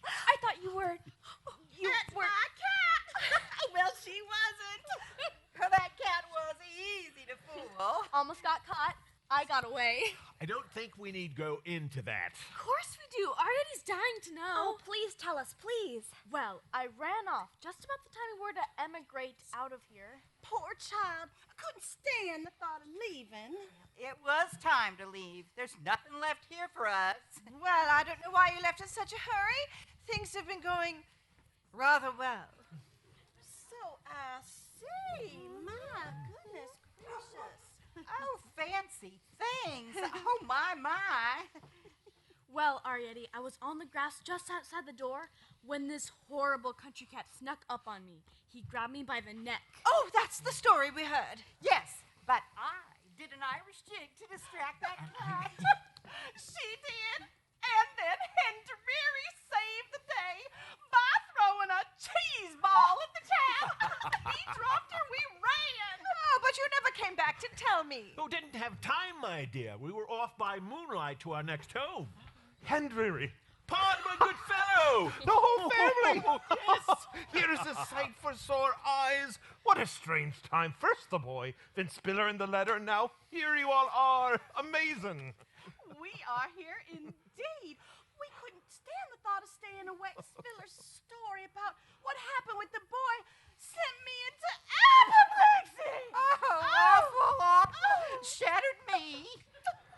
I thought you were... That's my cat. Well, she wasn't. That cat was easy to fool. Almost got caught. I got away. I don't think we need go into that. Of course we do. Ariette's dying to know. Oh, please tell us, please. Well, I ran off just about the time we were to emigrate out of here. Poor child. I couldn't stand the thought of leaving. It was time to leave. There's nothing left here for us. Well, I don't know why you left in such a hurry. Things have been going rather well. So I see. My goodness gracious. Oh, fancy things. Oh, my. Well, Ariette, I was on the grass just outside the door when this horrible country cat snuck up on me. He grabbed me by the neck. Oh, that's the story we heard. Yes, but I did an Irish jig to distract that cat. She did. And then Henry saved the day by throwing a cheese ball at the cat. He dropped her. We ran. Oh, but you never came back to tell me. Oh, didn't have time, my dear. We were off by moonlight to our next home. Henry. Pardon, my good fellow! The whole family! Yes! Here is a sight for sore eyes. What a strange time. First the boy, then Spiller in the letter, now here you all are. Amazing. We are here indeed. We couldn't stand the thought of staying away. Spiller's story about what happened with the boy sent me into apoplexy. Awful. Shattered me.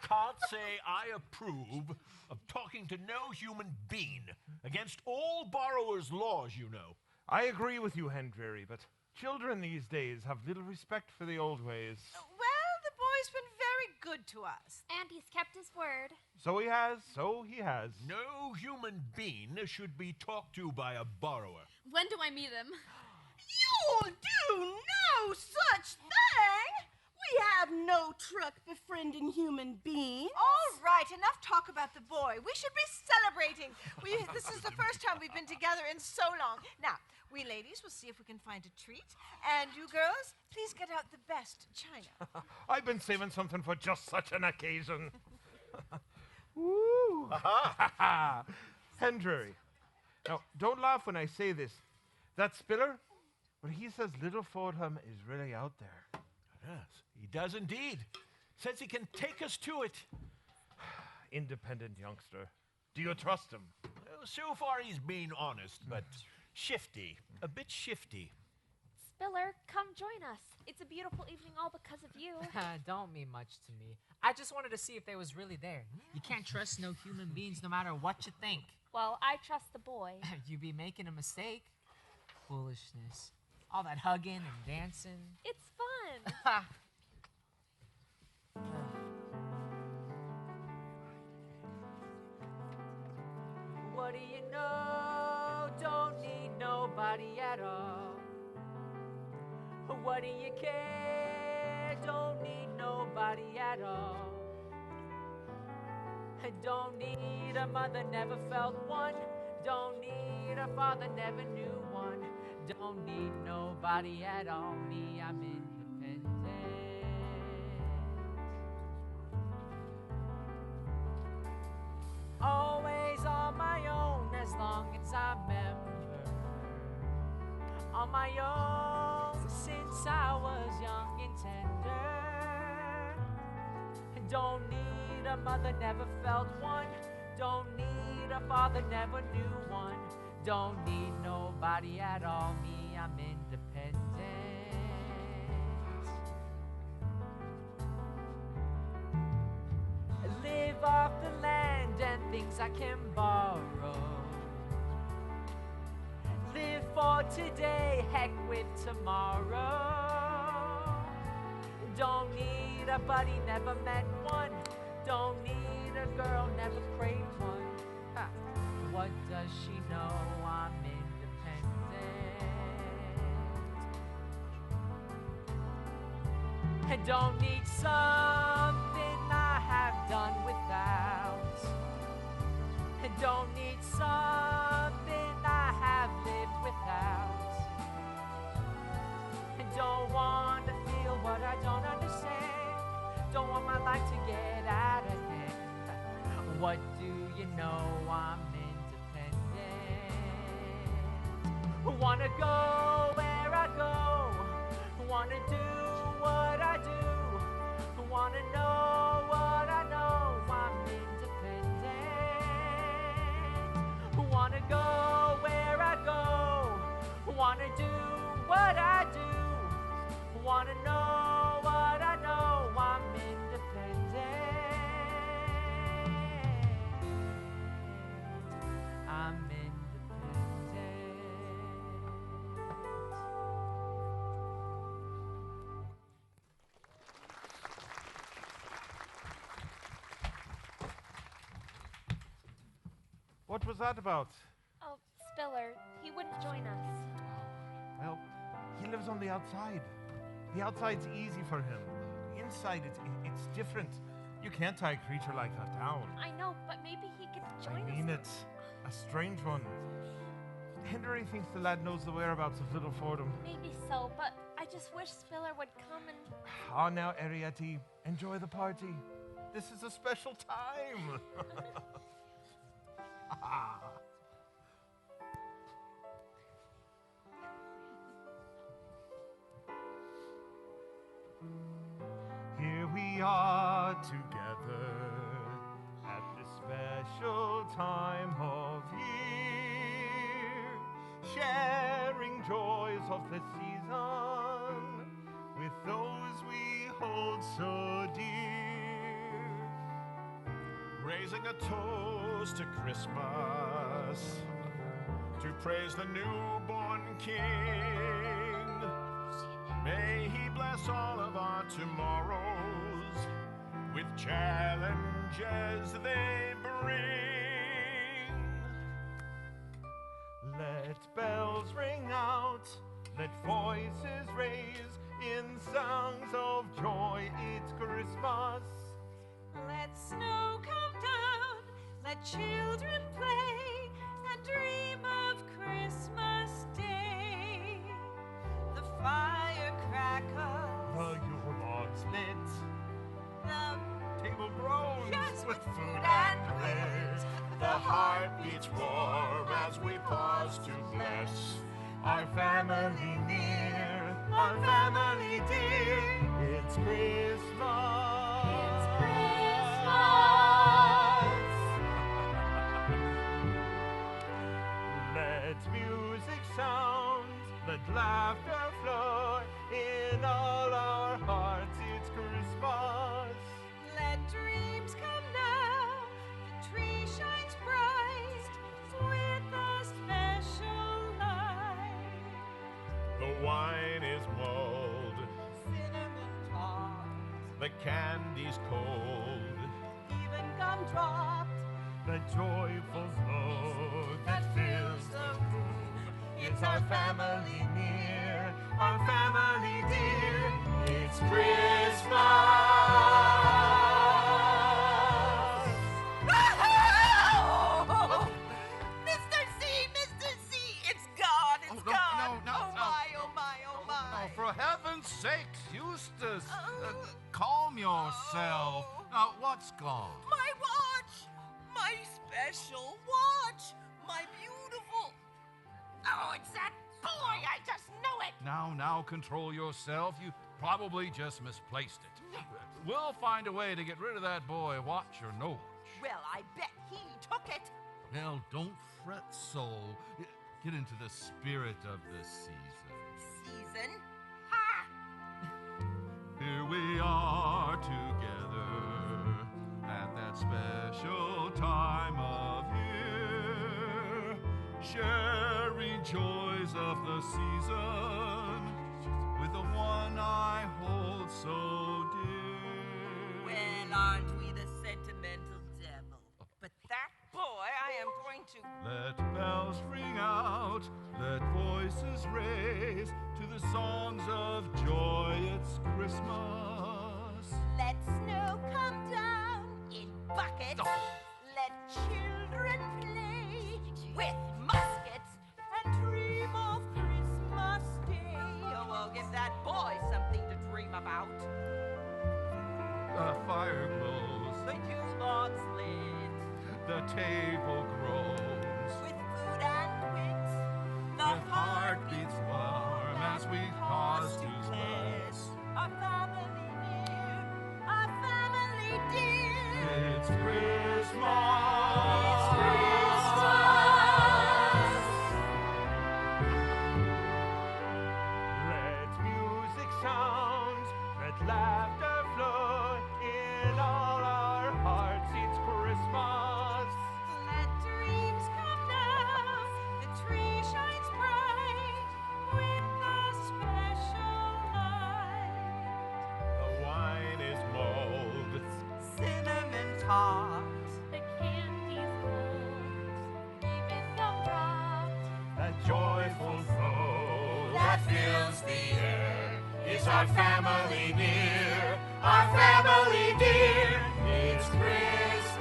Can't say I approve of talking to no human being against all borrowers' laws, you know. I agree with you, Henry, but children these days have little respect for the old ways. Well, the boy's been very good to us. And he's kept his word. So he has. No human being should be talked to by a borrower. When do I meet him? You'll do no such thing. We have no truck befriending human beings. All right, enough talk about the boy. We should be celebrating. This is the first time we've been together in so long. Now, we ladies will see if we can find a treat. And you girls, please get out the best china. I've been saving something for just such an occasion. Woo! Henry. Now, don't laugh when I say this. That Spiller, well, he says little Fordham is really out there. Yes, he does indeed. Says he can take us to it. Independent youngster. Do you trust him? Well, so far he's been honest, but shifty. A bit shifty. Spiller, come join us. It's a beautiful evening all because of you. Don't mean much to me. I just wanted to see if they was really there. You can't trust no human beings no matter what you think. Well, I trust the boy. You be making a mistake. Foolishness. All that hugging and dancing. It's fun. What do you know? Don't need nobody at all. What do you care? Don't need nobody at all. Don't need a mother, never felt one. Don't need a father, never knew one. Don't need nobody at all. Me, I'm independent. Always on my own as long as I remember. On my own since I was young and tender. Don't need a mother, never felt one. Don't need a father, never knew one. Don't need nobody at all. Me, I'm independent. Live off the land and things I can borrow. Live for today, heck with tomorrow. Don't need a buddy, never met one. Don't need a girl, never prayed one. Ha. What does she know? I'm independent. I don't need something I have done without. I don't need something I have lived without. I don't want to feel what I don't understand. Don't want my life to get out of hand. What do you know? I'm independent. Wanna go where I go. Wanna do what I do. Wanna know what I know. I'm independent. Wanna go where I go. Wanna do what I do. Wanna know what I know. I'm independent. I'm independent. What was that about? Oh, Spiller, he wouldn't join us. Well, he lives on the outside. The outside's easy for him. The inside, it's different. You can't tie a creature like that down. I know, but maybe he could join us. I mean, it's a strange one. Henry thinks the lad knows the whereabouts of Little Fordham. Maybe so, but I just wish Spiller would come and... Oh, now, Ariete, enjoy the party. This is a special time. Here we are together at this special time of year, sharing joys of the season with those we hold so dear. Raising a toast to Christmas, to praise the newborn King. May he bless all of our tomorrows with challenges they bring. Let bells ring out, Let voices raise in songs of joy. It's Christmas. Let snow come down, let children play, and dream of Christmas Day. The fire crackles, The Yule log's lit. the Table groans yes, with food and drink. The heart beats warm as we pause to bless Our family near, our family dear. It's Christmas. It's Christmas. Let music sound, let laughter flow in all our hearts. It's Christmas. let dreams come now. The tree shines bright with a special light. The wine is mulled, Cinnamon tart, the candy's cold. even gumdropped. The joyful glow that fills the room. It's our family near, our family dear. It's Christmas. Mr. C, it's gone, it's no, gone. no, oh no. my, oh my, oh my. Now, for heaven's sakes, Eustace, calm yourself. Now, what's gone? My watch! My special watch! My beautiful. Oh, it's that boy! I just know it! Now, control yourself. You probably just misplaced it. We'll find a way to get rid of that boy, watch or no watch. Well, I bet he took it. Well, don't fret so. Get into the spirit of the season. Season? Ha! Here we are together at that special time of year, sharing joys of the season with the one I hold so dear. Well, aren't we the sentimental devil? But that boy, I am going to. Let bells ring out, let voices raise to the songs of joy. It's Christmas. Let snow come down in buckets. Let children play with muskets and dream of Christmas Day. Oh, well, give that boy something to dream about. The fire glows, The Yule log's lit the table grows, with food and wit. the heart beats warm as we pause to bless. Our family near, our family dear. It's Christmas. It's Christmas. Let music sound, let laughter flow in all our hearts. It's Christmas. Let dreams come now. The tree shines bright with a special light. The wine is mulled, Cinnamon tart. The candy's gold, even gumdropped. A joyful flow that fills the air. Is our family near, our family dear. It's Christmas.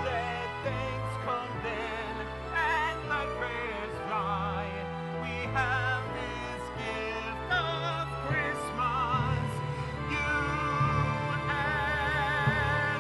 Let thanks come then, and let prayers fly. We have this gift of Christmas, you and I.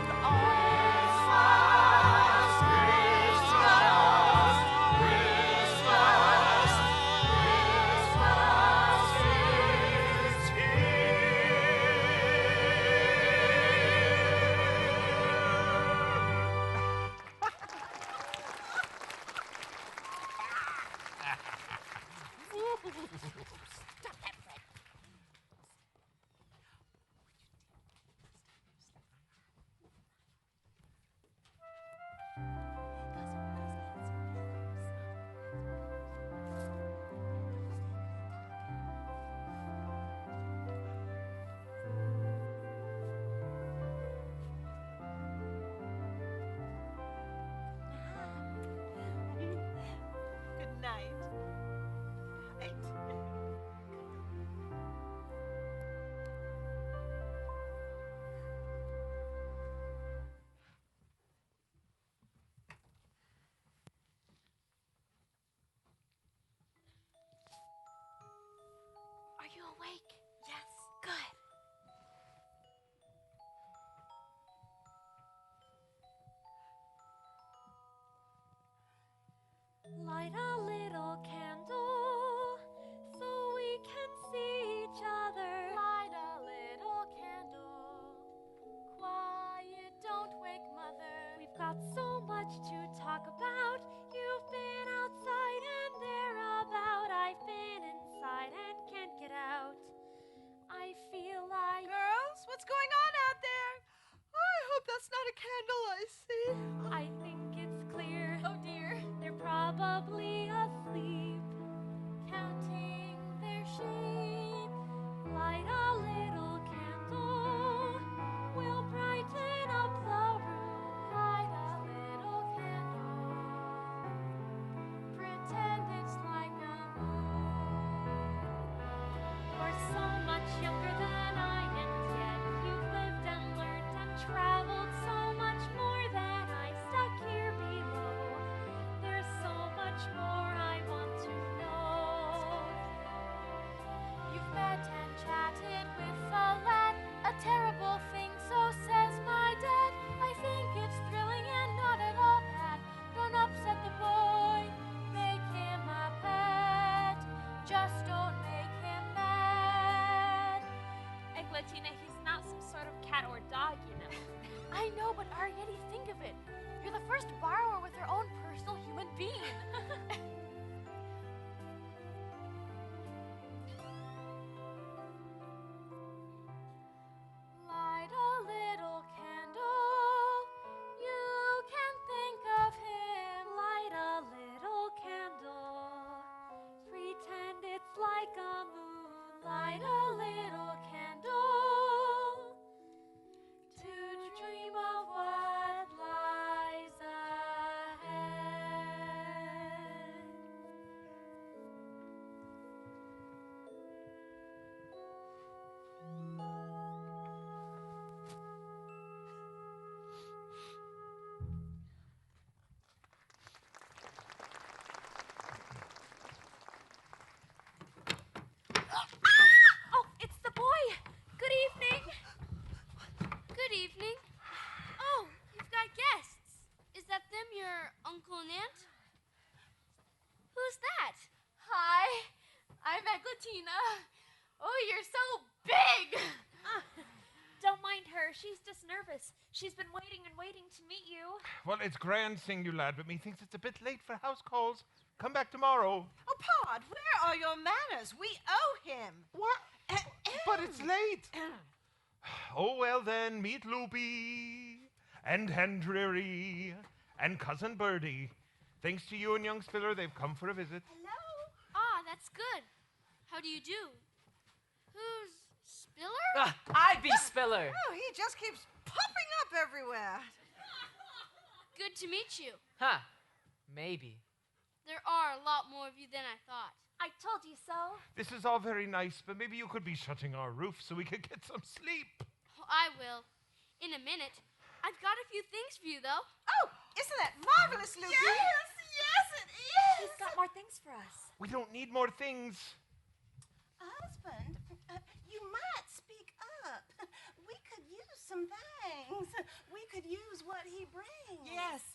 I know, but Arietti, think of it. You're the first borrower with her own personal human being. Light a little candle. You can think of him. Light a little candle. Pretend it's like a moon. Light a little candle. To dream of what lies ahead. Oh, it's the boy. Good evening. Good evening. Oh, you've got guests. Is that them, your uncle and aunt? Who's that? Hi, I'm Eglatina. Oh, you're so big. Don't mind her. She's just nervous. She's been waiting and waiting to meet you. Well, it's grand seeing you, lad, but methinks it's a bit late for house calls. Come back tomorrow. Oh, Pod, where are your manners? We owe him. What? But it's late. Oh, well then, meet Loopy and Hendry and Cousin Birdie. Thanks to you and young Spiller, they've come for a visit. Hello. Ah, that's good. How do you do? Who's Spiller? I be Spiller. Oh, he just keeps popping up everywhere. Good to meet you. Huh. Maybe. There are a lot more of you than I thought. I told you so. This is all very nice, but maybe you could be shutting our roof so we could get some sleep. Oh, I will. In a minute. I've got a few things for you, though. Oh, isn't that marvelous, Lucy? Yes, it is. She's got more things for us. We don't need more things. Husband, you might speak up. We could use some things. We could use what he brings. Yes,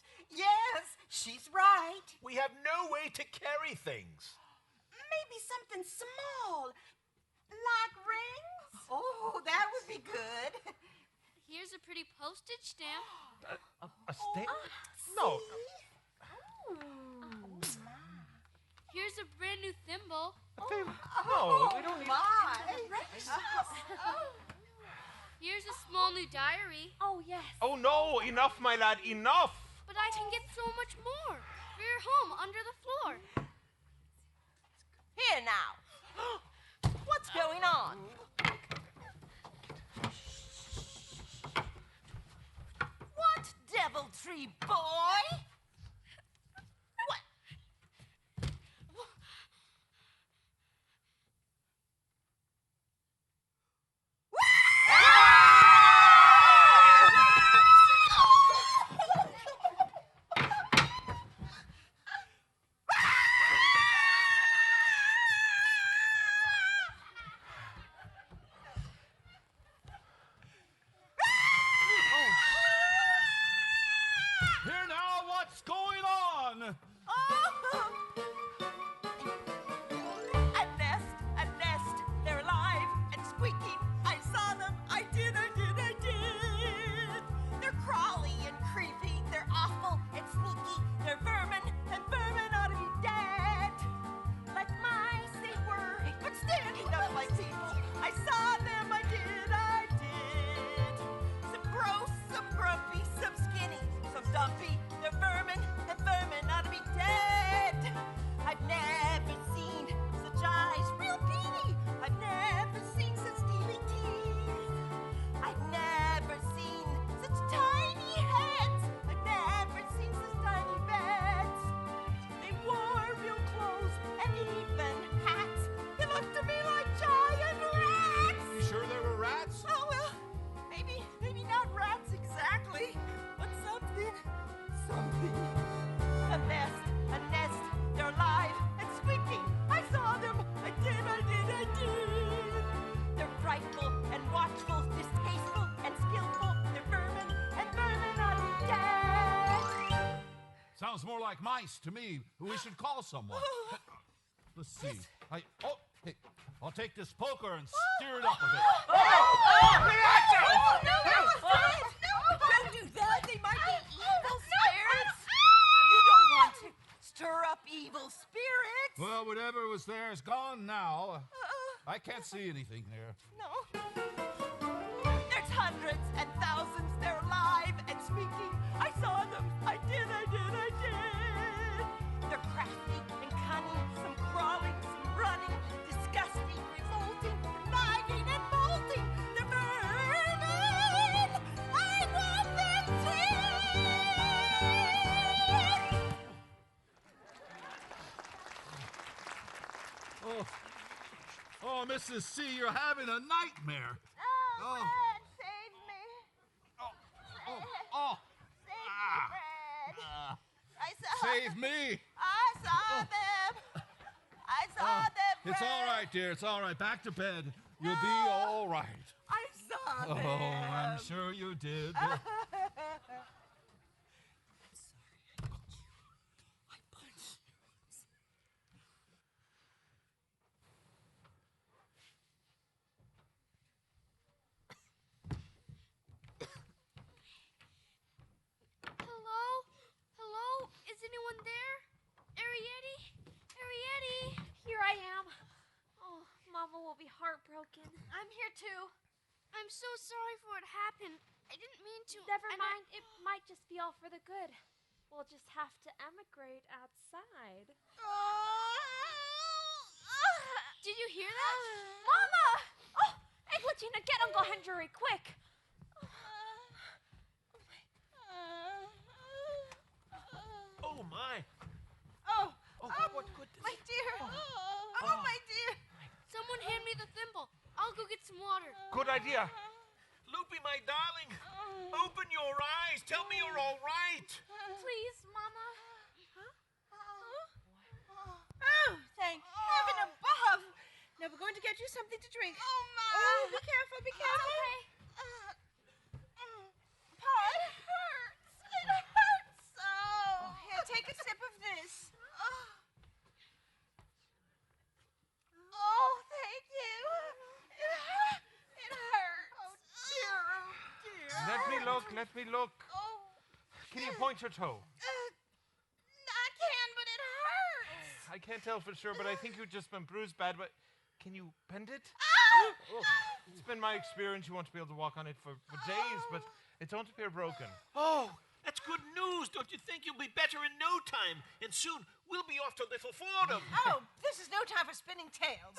she's right. We have no way to carry things. Maybe something small, like rings. Oh, that would be good. Here's a pretty postage stamp. A stamp? No. Here's a brand new thimble. No, we don't need... Here's a small new diary. Oh, yes. Oh, no, enough, my lad, enough. But I can get so much more. For your home under the floor. Here now. What's going on? What deviltry, boy? What? Here now, what's going on? A nest, they're alive and squeaking. I saw them, I did. They're crawly and creepy, they're awful and sneaky. They're vermin, and vermin ought to be dead. Like mice they were, but standing up like people. I saw them, I did. Some gross, some grumpy, some skinny, some dumpy. They're vermin, and vermin ought to be dead. I've never seen such eyes, real beady. I've never seen such steely teeth. I've never seen such tiny heads. I've never seen such tiny beds. They wore real clothes and even hats. They looked to me like giant rats. You sure there were rats? Oh, well, maybe not rats exactly, but something. A nest, they're alive and squeaking. I saw them, I did. They're frightful and watchful, distasteful and skillful. They're vermin, and vermin ought to be dead. Sounds more like mice to me. We should call someone. Let's see. Hey, I'll take this poker and steer it up a bit. No, don't do whatever was there is gone now. I can't see anything there. No. There's hundreds and thousands. They're alive and speaking. I saw them. I did. They're crafty and cunning. Some crawling, some running. Disgusting, revolting, nagging and bolting. They're burning. I want them dead. Oh, Mrs. C, you're having a nightmare. Oh, Fred, save me. Save me, Fred. I saw Save me. I saw them. I saw them, Fred. It's all right, dear. It's all right. Back to bed. You'll be all right. I saw them. Oh, I'm sure you did. Hello? Is anyone there? Arietti? Here I am. Oh, Mama will be heartbroken. I'm here too. I'm so sorry for what happened. I didn't mean to. Never mind. It might just be all for the good. We'll just have to emigrate outside. Did you hear that? Mama! Oh, Eglatina, get Uncle Henry quick. Oh, my. What goodness. My dear. My dear. Someone hand me the thimble. I'll go get some water. Good idea. Loopy, my darling, open your eyes. Tell me you're all right. Please, Mama. Oh, thank heaven above. Now we're going to get you something to drink. Oh, my. Oh, be careful, be careful. Okay. Paul, it hurts. It hurts so. Here, take a sip of this. Oh, thank you. It hurts. Oh, dear. Let me look. Oh, Can you point your toe? I can, but it hurts. I can't tell for sure, but I think you've just been bruised bad, but can you bend it? Oh, it's been my experience you won't be able to walk on it for days, but it don't appear broken. Oh, that's good news. Don't you think you'll be better in no time? And soon we'll be off to Little Fordham. Oh, this is no time for spinning tales.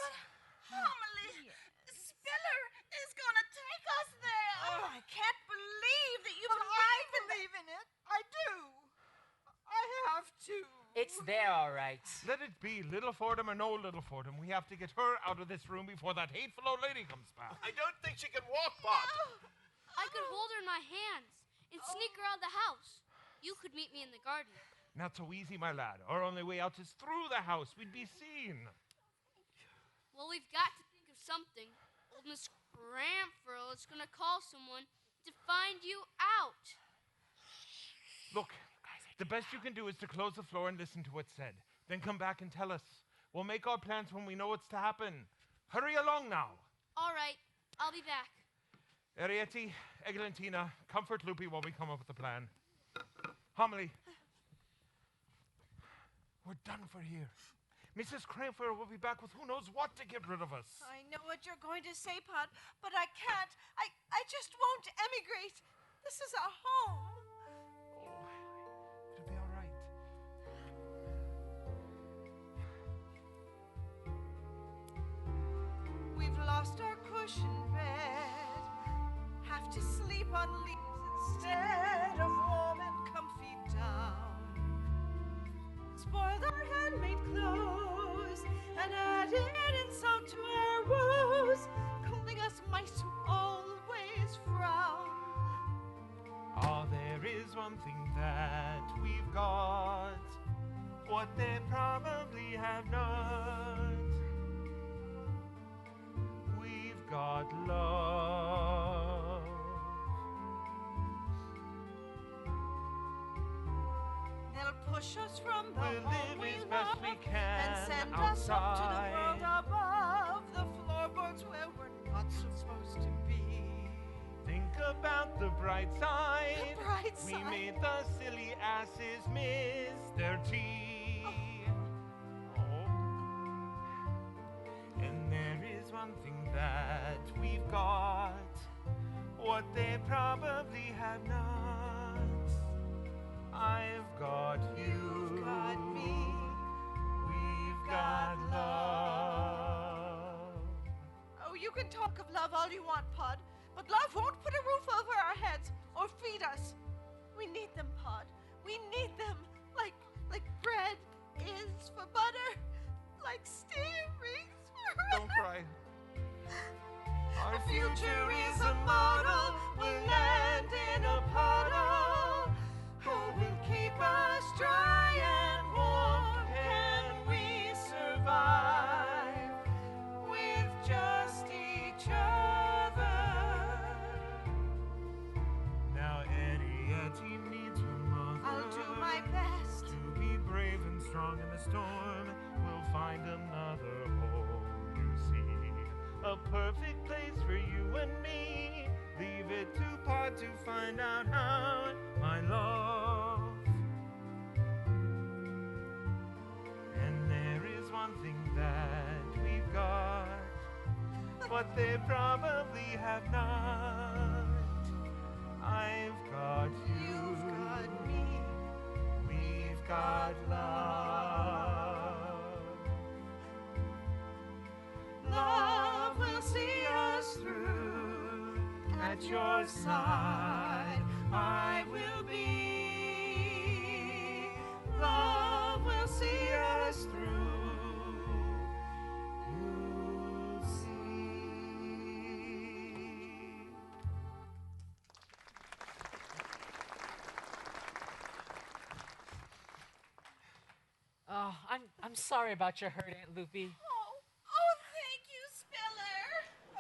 Homily, Spiller is gonna take us there. Oh, I can't believe that you I believe in it. I do. I have to. It's there, all right. Let it be, Little Fordham or no Little Fordham. We have to get her out of this room before that hateful old lady comes back. I don't think she can walk, Bart. I could hold her in my hands and sneak her out of the house. You could meet me in the garden. Not so easy, my lad. Our only way out is through the house. We'd be seen. Well, we've got to think of something. Old Miss Cranfurl is going to call someone to find you out. Look, the best you can do is to close the floor and listen to what's said. Then come back and tell us. We'll make our plans when we know what's to happen. Hurry along now. All right, I'll be back. Arietti, Eglantina, comfort Loopy while we come up with a plan. Homily. We're done for here. Mrs. Cranfurl will be back with who knows what to get rid of us. I know what you're going to say, Pod, but I can't. I just won't emigrate. This is our home. Oh, it'll be all right. We've lost our cushion bed. Have to sleep on leaves instead of warm and comfy down. Spoiled our handmade clothes and added insult to our woes, calling us mice who always frown. Oh, there is one thing that we've got, what they probably have not. We've got love. They'll push us from the We'll home live we as best love we can and send us up to the world outside. above, the floorboards where we're not supposed to be. Think about the bright side. The bright We side. made the silly asses miss their tea. Oh. what they probably have not. I've got you. You've got me. We've got love. Oh, you can talk of love all you want, Pod, but love won't put a roof over our heads or feed us. We need them, Pod. We need them like bread is for butter, like steel rings for Don't cry. Our The future is a model. We'll land in a puddle. Who will keep us dry and warm? Can we survive with just each other? Now Eddie needs her mother. I'll do my best. To be brave and strong in the storm. We'll find another home, you see. A perfect place for you and me. Leave it to Pod to find out how, my love. And there is one thing that we've got, what they probably have not. I've got you. You've got me. We've got love. Love will see us through. At your side, I will be. Love will see us through. You'll see. Oh, I'm sorry about your hurt, Aunt Loopy. Oh, thank you, Spiller.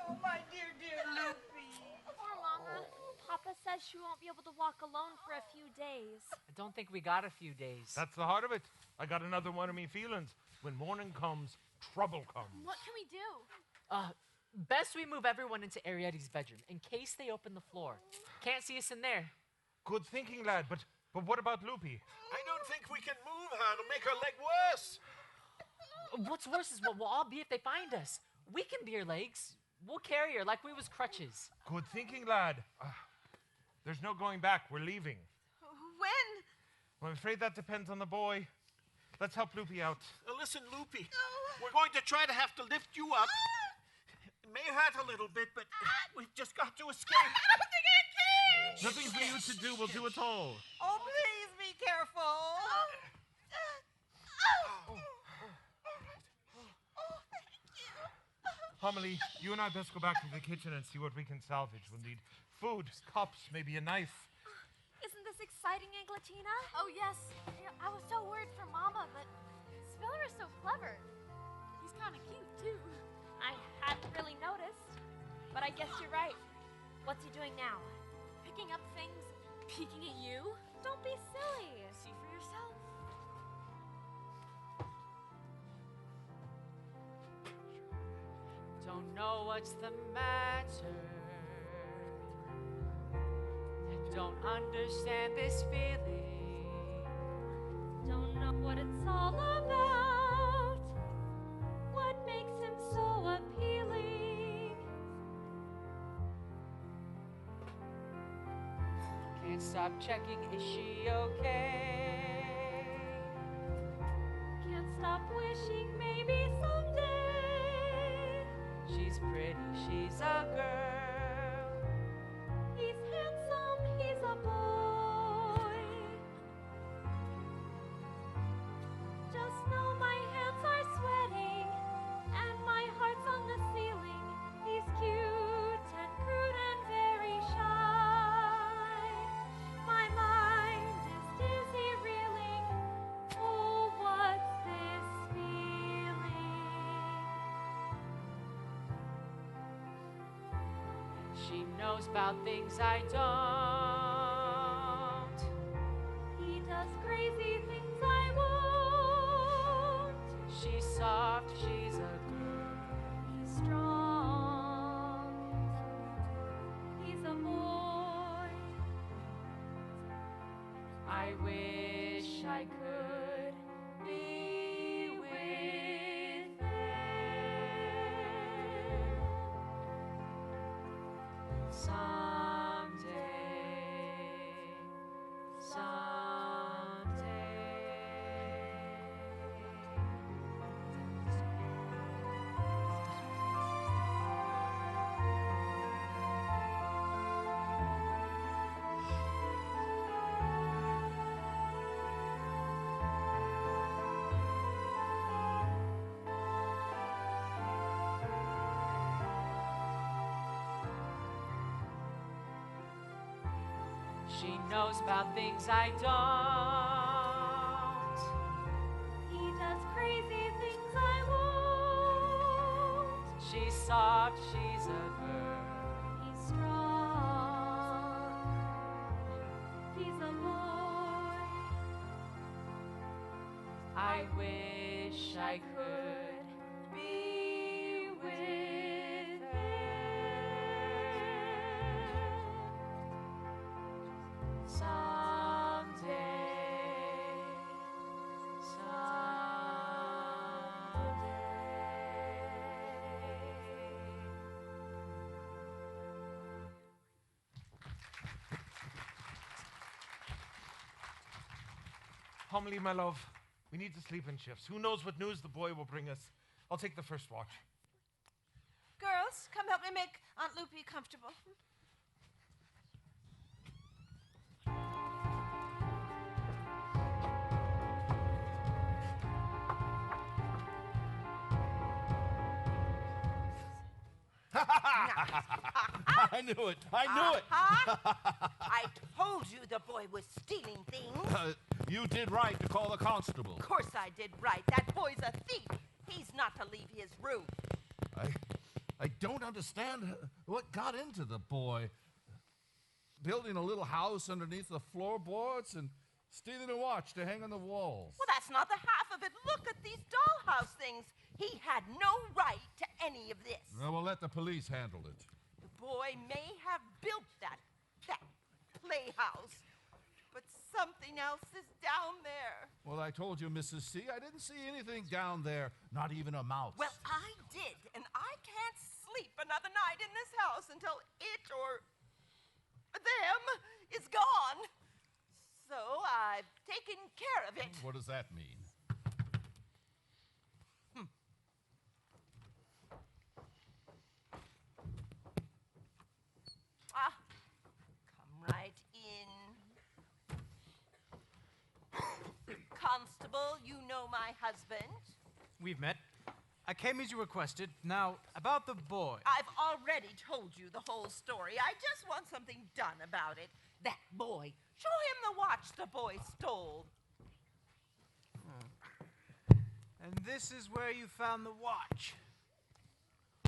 Oh, my dear, dear Loopy. Poor Mama. Papa says she won't be able to walk alone for a few days. I don't think we got a few days. That's the heart of it. I got another one of me feelings. When morning comes, trouble comes. What can we do? Best we move everyone into Arietta's bedroom in case they open the floor. Can't see us in there. Good thinking, lad, but what about Loopy? I don't think we can move her. It'll make her leg worse. What's worse is what we'll all be if they find us. We can be her legs. We'll carry her like we was crutches. Good thinking, lad. There's no going back. We're leaving. When? Well, I'm afraid that depends on the boy. Let's help Loopy out. Listen, Loopy, we're going to try to have to lift you up. It may hurt a little bit, but we've just got to escape. I don't think I can. Nothing for you to do. We'll do it all. Oh, please be careful. Homily, you and I best go back to the kitchen and see what we can salvage. We'll need food, cups, maybe a knife. Isn't this exciting, Angletina? Oh, yes. I was so worried for Mama, but Spiller is so clever. He's kind of cute, too. I hadn't really noticed, but I guess you're right. What's he doing now? Picking up things, peeking at you. Don't be silly. See for yourself. Don't know what's the matter. I don't understand this feeling. Don't know what it's all about. What makes him so appealing? Can't stop checking, is she okay? Can't stop wishing maybe someday. She's pretty, she's a girl. He's handsome, he's a boy. Just know my hands are sweating and my heart's on the ceiling. He's cute and crude and very shy. My mind is dizzy reeling. Oh, what's this feeling? She knows about things I don't. He does crazy things I won't. She's soft, she's a girl. He's strong. He's a boy. I wish I could be with them. She knows about things I don't. He does crazy things I won't. She's soft, she's a girl. He's strong. He's a boy. I wish I could be with him someday. Homily, my love. We need to sleep in shifts. Who knows what news the boy will bring us? I'll take the first watch. Girls, come help me make Aunt Loopy comfortable. I knew it. I knew it. I told you the boy was stealing things. You did right to call the constable. Of course I did right. That boy's a thief. He's not to leave his room. I don't understand what got into the boy. Building a little house underneath the floorboards and stealing a watch to hang on the walls. Well, that's not the half of it. Look at these dollhouse things. He had no right to any of this. Well, we'll let the police handle it. The boy may have built that playhouse, but something else is down there. Well, I told you, Mrs. C, I didn't see anything down there, not even a mouse. Well, I did, and I can't sleep another night in this house until it or them is gone. So I've taken care of it. What does that mean? Come right in. Constable, you know my husband. We've met. I came as you requested. Now, about the boy. I've already told you the whole story. I just want something done about it. That boy. Show him the watch the boy stole. And this is where you found the watch.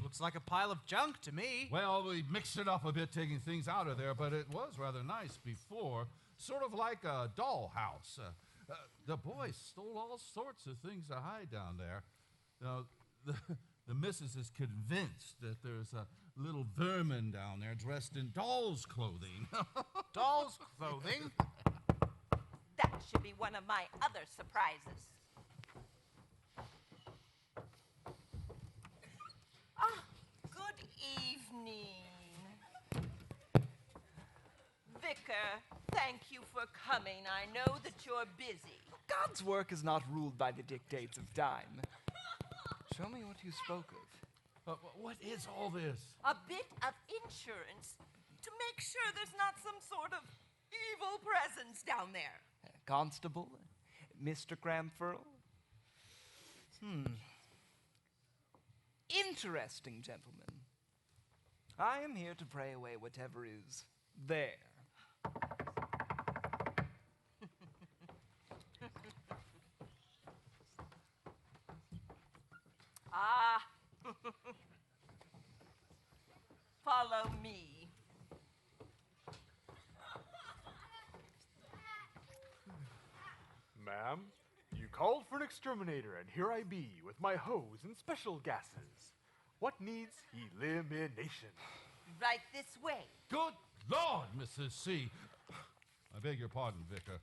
Looks like a pile of junk to me. Well, we mixed it up a bit, taking things out of there, but it was rather nice before. Sort of like a dollhouse. The boy stole all sorts of things to hide down there. Now, the missus is convinced that there's a little vermin down there dressed in doll's clothing. Doll's clothing? That should be one of my other surprises. Ah, good evening. Vicar, thank you for coming. I know that you're busy. God's work is not ruled by the dictates of time. Show me what you spoke of. What is all this? A bit of insurance to make sure there's not some sort of evil presence down there. Constable? Mr. Cramfurl? Interesting, gentlemen. I am here to pray away whatever is there. Ah. Follow me. Ma'am, you called for an exterminator, and here I be with my hose and special gases. What needs elimination? Right this way. Good Lord, Mrs. C. I beg your pardon, Vicar.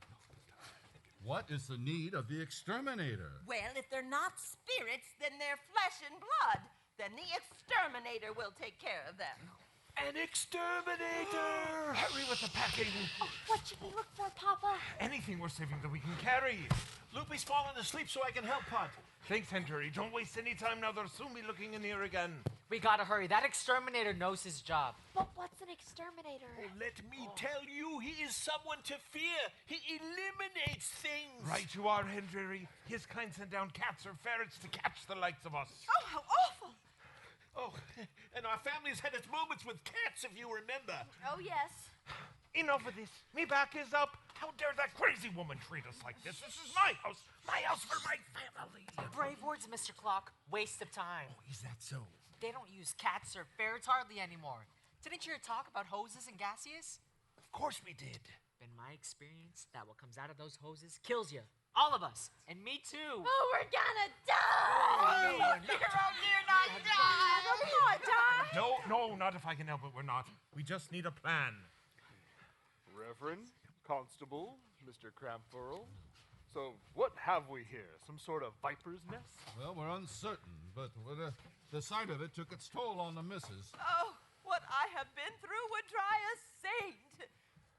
What is the need of the exterminator? Well, if they're not spirits, then they're flesh and blood. Then the exterminator will take care of them. An exterminator! Hurry with the packing. Oh, what should we look for, Papa? Anything worth saving that we can carry. Loopy's fallen asleep so I can help Pod. Thanks, Henry. Don't waste any time now. They'll soon be looking in here again. We gotta hurry. That exterminator knows his job. But what's an exterminator? Oh, let me tell you, he is someone to fear. He eliminates things. Right you are, Henry. His kind send down cats or ferrets to catch the likes of us. Oh, how awful! Oh, and our family's had its moments with cats, if you remember. Oh, yes. enough of this. Me back is up. How dare that crazy woman treat us like this? This is my house for my family. Brave words, Mr. Clock. Waste of time. Is that so? They don't use cats or ferrets hardly anymore. Didn't you hear talk about hoses and gaseous? Of course we did. In my experience, that what comes out of those hoses kills you. All of us. And me too. Oh, we're gonna die! You're out here not die! No, we won't die. No, not if I can help it. We're not. We just need a plan. Reverend, Constable, Mr. Crampfurl. So, what have we here? Some sort of viper's nest? Well, we're uncertain, but the sight of it took its toll on the missus. Oh, what I have been through would try a saint.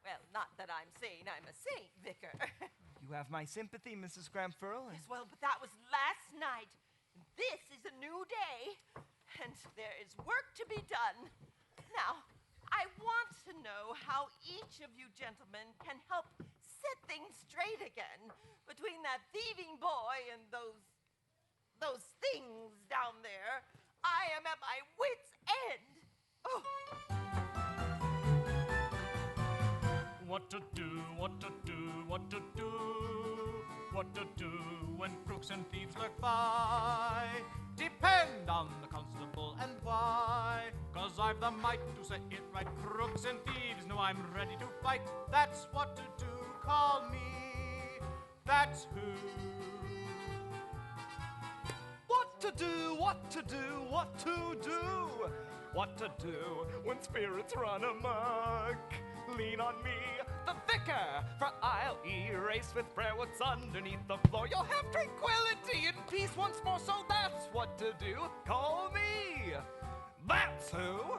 Well, not that I'm saying I'm a saint, Vicar. You have my sympathy, Mrs. Crampfurl. Yes, well, but that was last night. This is a new day, and there is work to be done. Now, I want to know how each of you gentlemen can help set things straight again between that thieving boy and those things down there. I am at my wit's end. Oh. What to do, what to do, what to do, what to do when crooks and thieves lurk by. Depend on the constable and why. 'Cause I've the might to set it right. Crooks and thieves know I'm ready to fight. That's what to do, call me. That's who. What to do, what to do, what to do. What to do when spirits run amok. Lean on me, the vicar, for I'll erase with prayer what's underneath the floor. You'll have tranquility and peace once more, so that's what to do. Call me. That's who.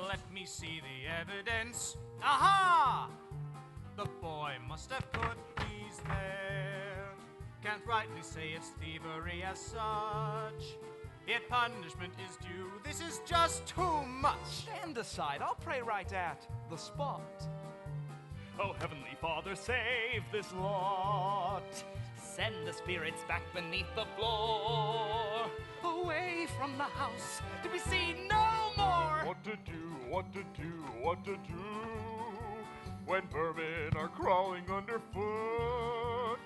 Let me see the evidence. Aha! The boy must have put these there. Can't rightly say it's thievery as such. Yet punishment is due. This is just too much. Stand aside. I'll pray right at the spot. Oh, Heavenly Father, save this lot. Send the spirits back beneath the floor. Away from the house to be seen no more. What to do, what to do, what to do when vermin are crawling underfoot.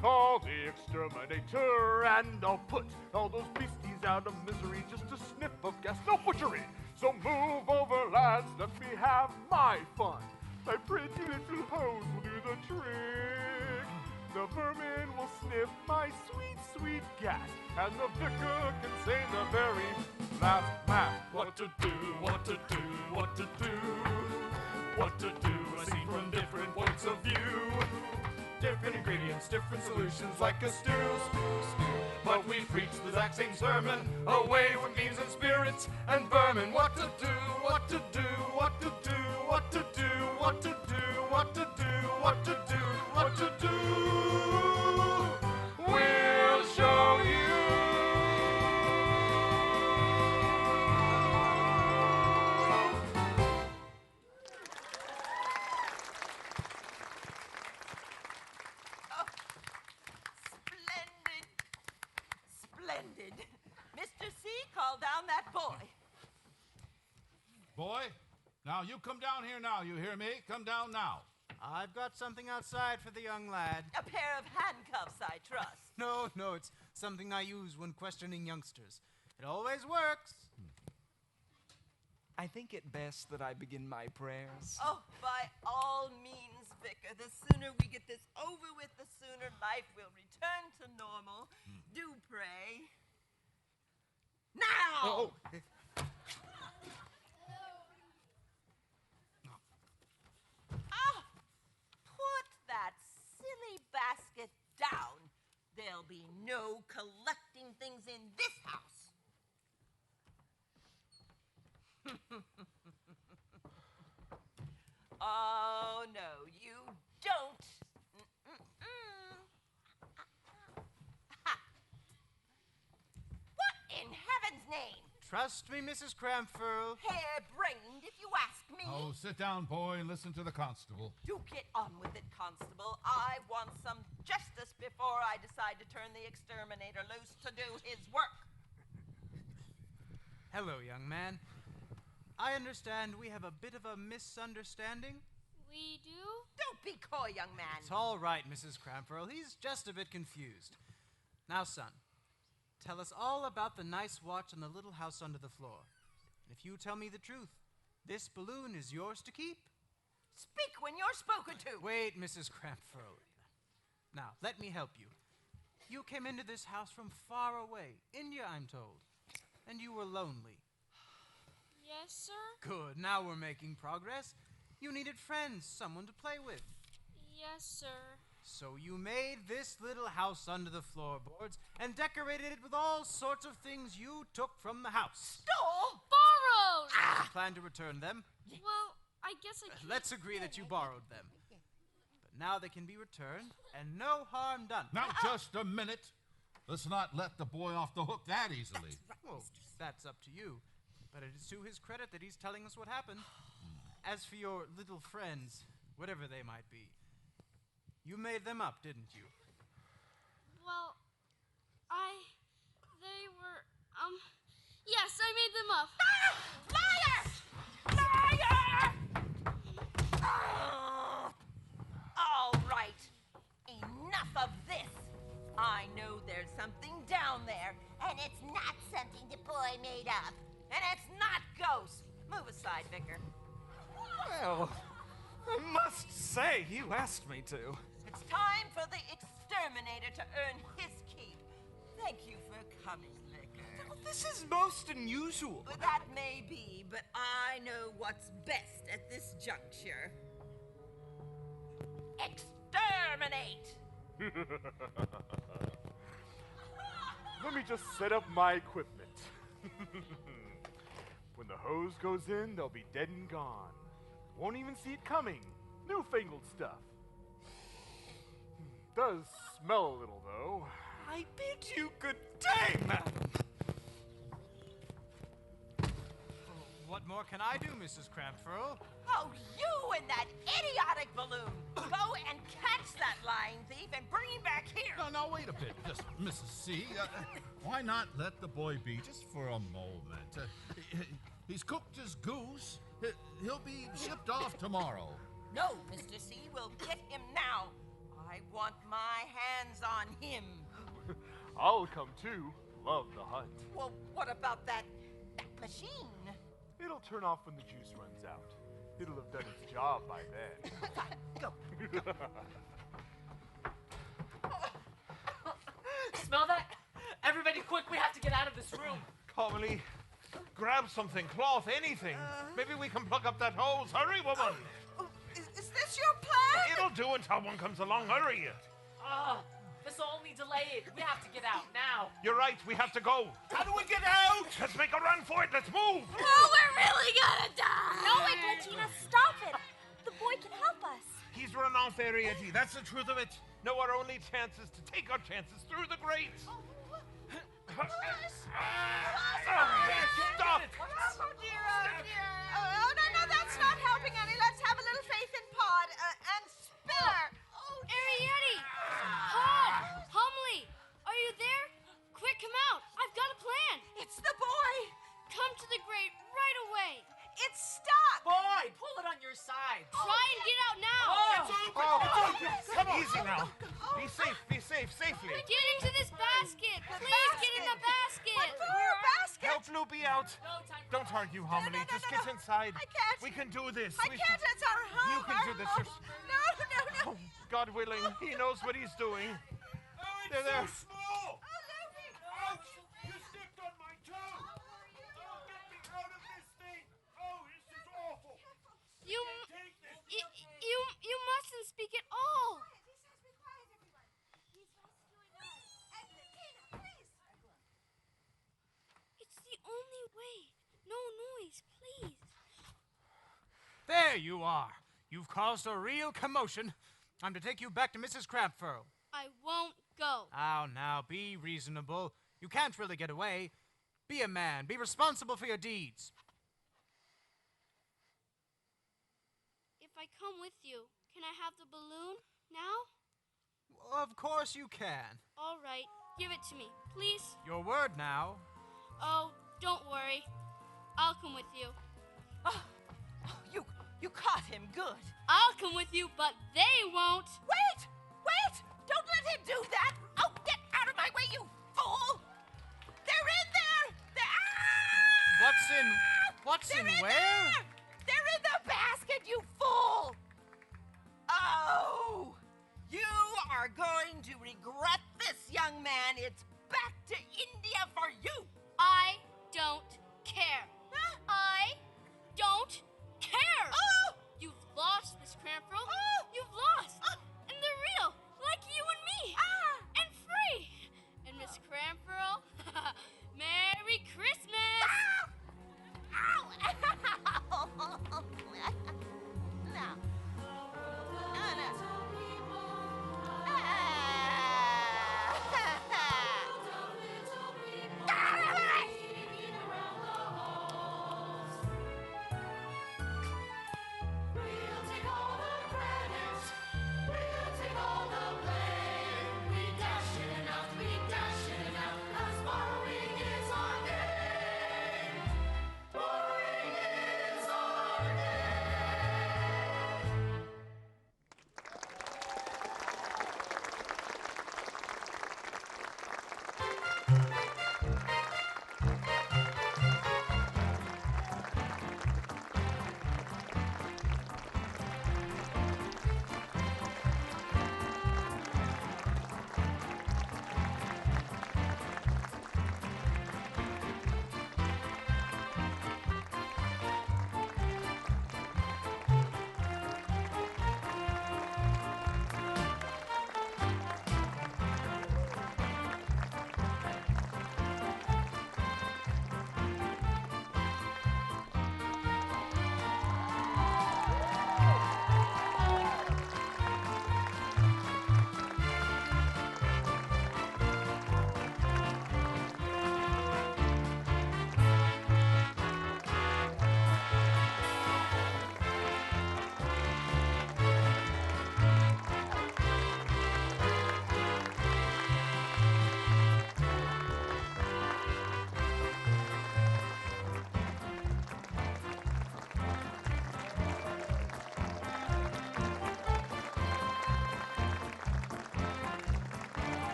Call the exterminator and I'll put all those beasties out of misery. Just a sniff of gas, no butchery. So move over, lads, let me have my fun. My pretty little hose will do the trick. The vermin will sniff my sweet, sweet gas, and the vicar can say the very last mass. What to do, what to do, what to do, what to do, I see from different points of view. Different ingredients, different solutions, like a stew. But we preach the exact same sermon, away from thieves and spirits and vermin. What to do, what to do, what to do, what to do, what to do, what to do, what to do, what to do. We'll show you. Splendid. Mr. C, call down that boy. Boy, now you come down here now, you hear me? Come down now. I've got something outside for the young lad. A pair of handcuffs, I trust. No, it's something I use when questioning youngsters. It always works. I think it best that I begin my prayers. Oh, by all means, Vicar. The sooner we get this over with, the sooner life will return to normal. Do pray. Now! Oh. Ah, put that silly basket down. There'll be no collecting things in this house. Oh, no, you don't. What in heaven's name? Trust me, Mrs. Crampfurl. Hair-brained, if you ask me. Oh, sit down, boy, and listen to the constable. Do get on with it, Constable. I want some justice before I decide to turn the exterminator loose to do his work. Hello, young man. I understand we have a bit of a misunderstanding. We do? Don't be coy, young man. It's all right, Mrs. Cramfurl. He's just a bit confused. Now, son, tell us all about the nice watch on the little house under the floor. And if you tell me the truth, this balloon is yours to keep. Speak when you're spoken to. Wait, Mrs. Cramfurl. Now, let me help you. You came into this house from far away, India, I'm told, and you were lonely. Yes, sir? Good, now we're making progress. You needed friends, someone to play with. Yes, sir. So you made this little house under the floorboards and decorated it with all sorts of things you took from the house. Stole? Borrowed! You plan to return them? Well, I guess I can't. Let's agree that you borrowed them. But now they can be returned and no harm done. Now, just a minute. Let's not let the boy off the hook that easily. Well, that's up to you. But it is to his credit that he's telling us what happened. As for your little friends, whatever they might be, you made them up, didn't you? Well, they were, yes, I made them up. Liar! Liar! All right. Enough of this. I know there's something down there, and it's not something the boy made up. And it's not ghosts. Move aside, Vicar. Well, I must say, you asked me to. It's time for the exterminator to earn his keep. Thank you for coming, Vicar. This is most unusual. But that may be, but I know what's best at this juncture. Exterminate! Let me just set up my equipment. When the hose goes in, they'll be dead and gone. Won't even see it coming. Newfangled stuff. Does smell a little, though. I bid you good day, madam. What more can I do, Mrs. Cramfurl? Oh, you and that idiotic balloon! Go and catch that lying thief and bring him back here! No, wait a bit. Just, Mrs. C, why not let the boy be just for a moment? He's cooked his goose. He'll be shipped off tomorrow. No, Mr. C, we'll get him now. I want my hands on him. I'll come too. Love the hunt. Well, what about that machine? It'll turn off when the juice runs out. It'll have done its job by then. Go. Smell that? Everybody quick, we have to get out of this room. Comely, grab something, cloth, anything. Maybe we can plug up that hose. Hurry, woman. Is this your plan? It'll do until one comes along. Hurry. This will only delay it. We have to get out now. You're right. We have to go. How do we get out? Let's make a run for it. Let's move. No, we're really gonna die! No, wait, Latina, stop it! The boy can help us. He's run off, Ariete. That's the truth of it. No, our only chance is to take our chances through the grates. Stop! Oh, dear, oh, dear. Oh, no, that's not helping any. Let's have a little faith in Pod and Spiller. Ariete! Pod! Humley! Are you there? Quick, come out! I've got a plan! It's the boy! Come to the grate right away! It's stuck! Boy, pull it on your side. Try and get out now! Come on. Easy now. Be safe, safely. Get into this basket! Please get in the basket! What for? Basket? Help Loopy out. No time. Don't argue, Homily. Just get inside. I can't. We can do this. I can't. It's our home. You can do this. No. Oh, God willing, he knows what he's doing. They're there. Small! Ouch! You stepped on my toe! Oh, get me out of this thing! Oh, this is awful! You mustn't speak at all! It's the only way. No noise, please. There you are. You've caused a real commotion. I'm to take you back to Mrs. Cramfurl. I won't go. Now, be reasonable. You can't really get away. Be a man. Be responsible for your deeds. If I come with you, can I have the balloon now? Of course you can. All right, give it to me, please. Your word now. Oh, don't worry. I'll come with you. You caught him good. I'll come with you, but they won't. Wait! Don't let him do that! Oh, get out of my way, you fool! They're in there! What's in where? There! They're in the basket, you fool! Oh! You are going to regret this, young man. It's back to India for you! I don't care.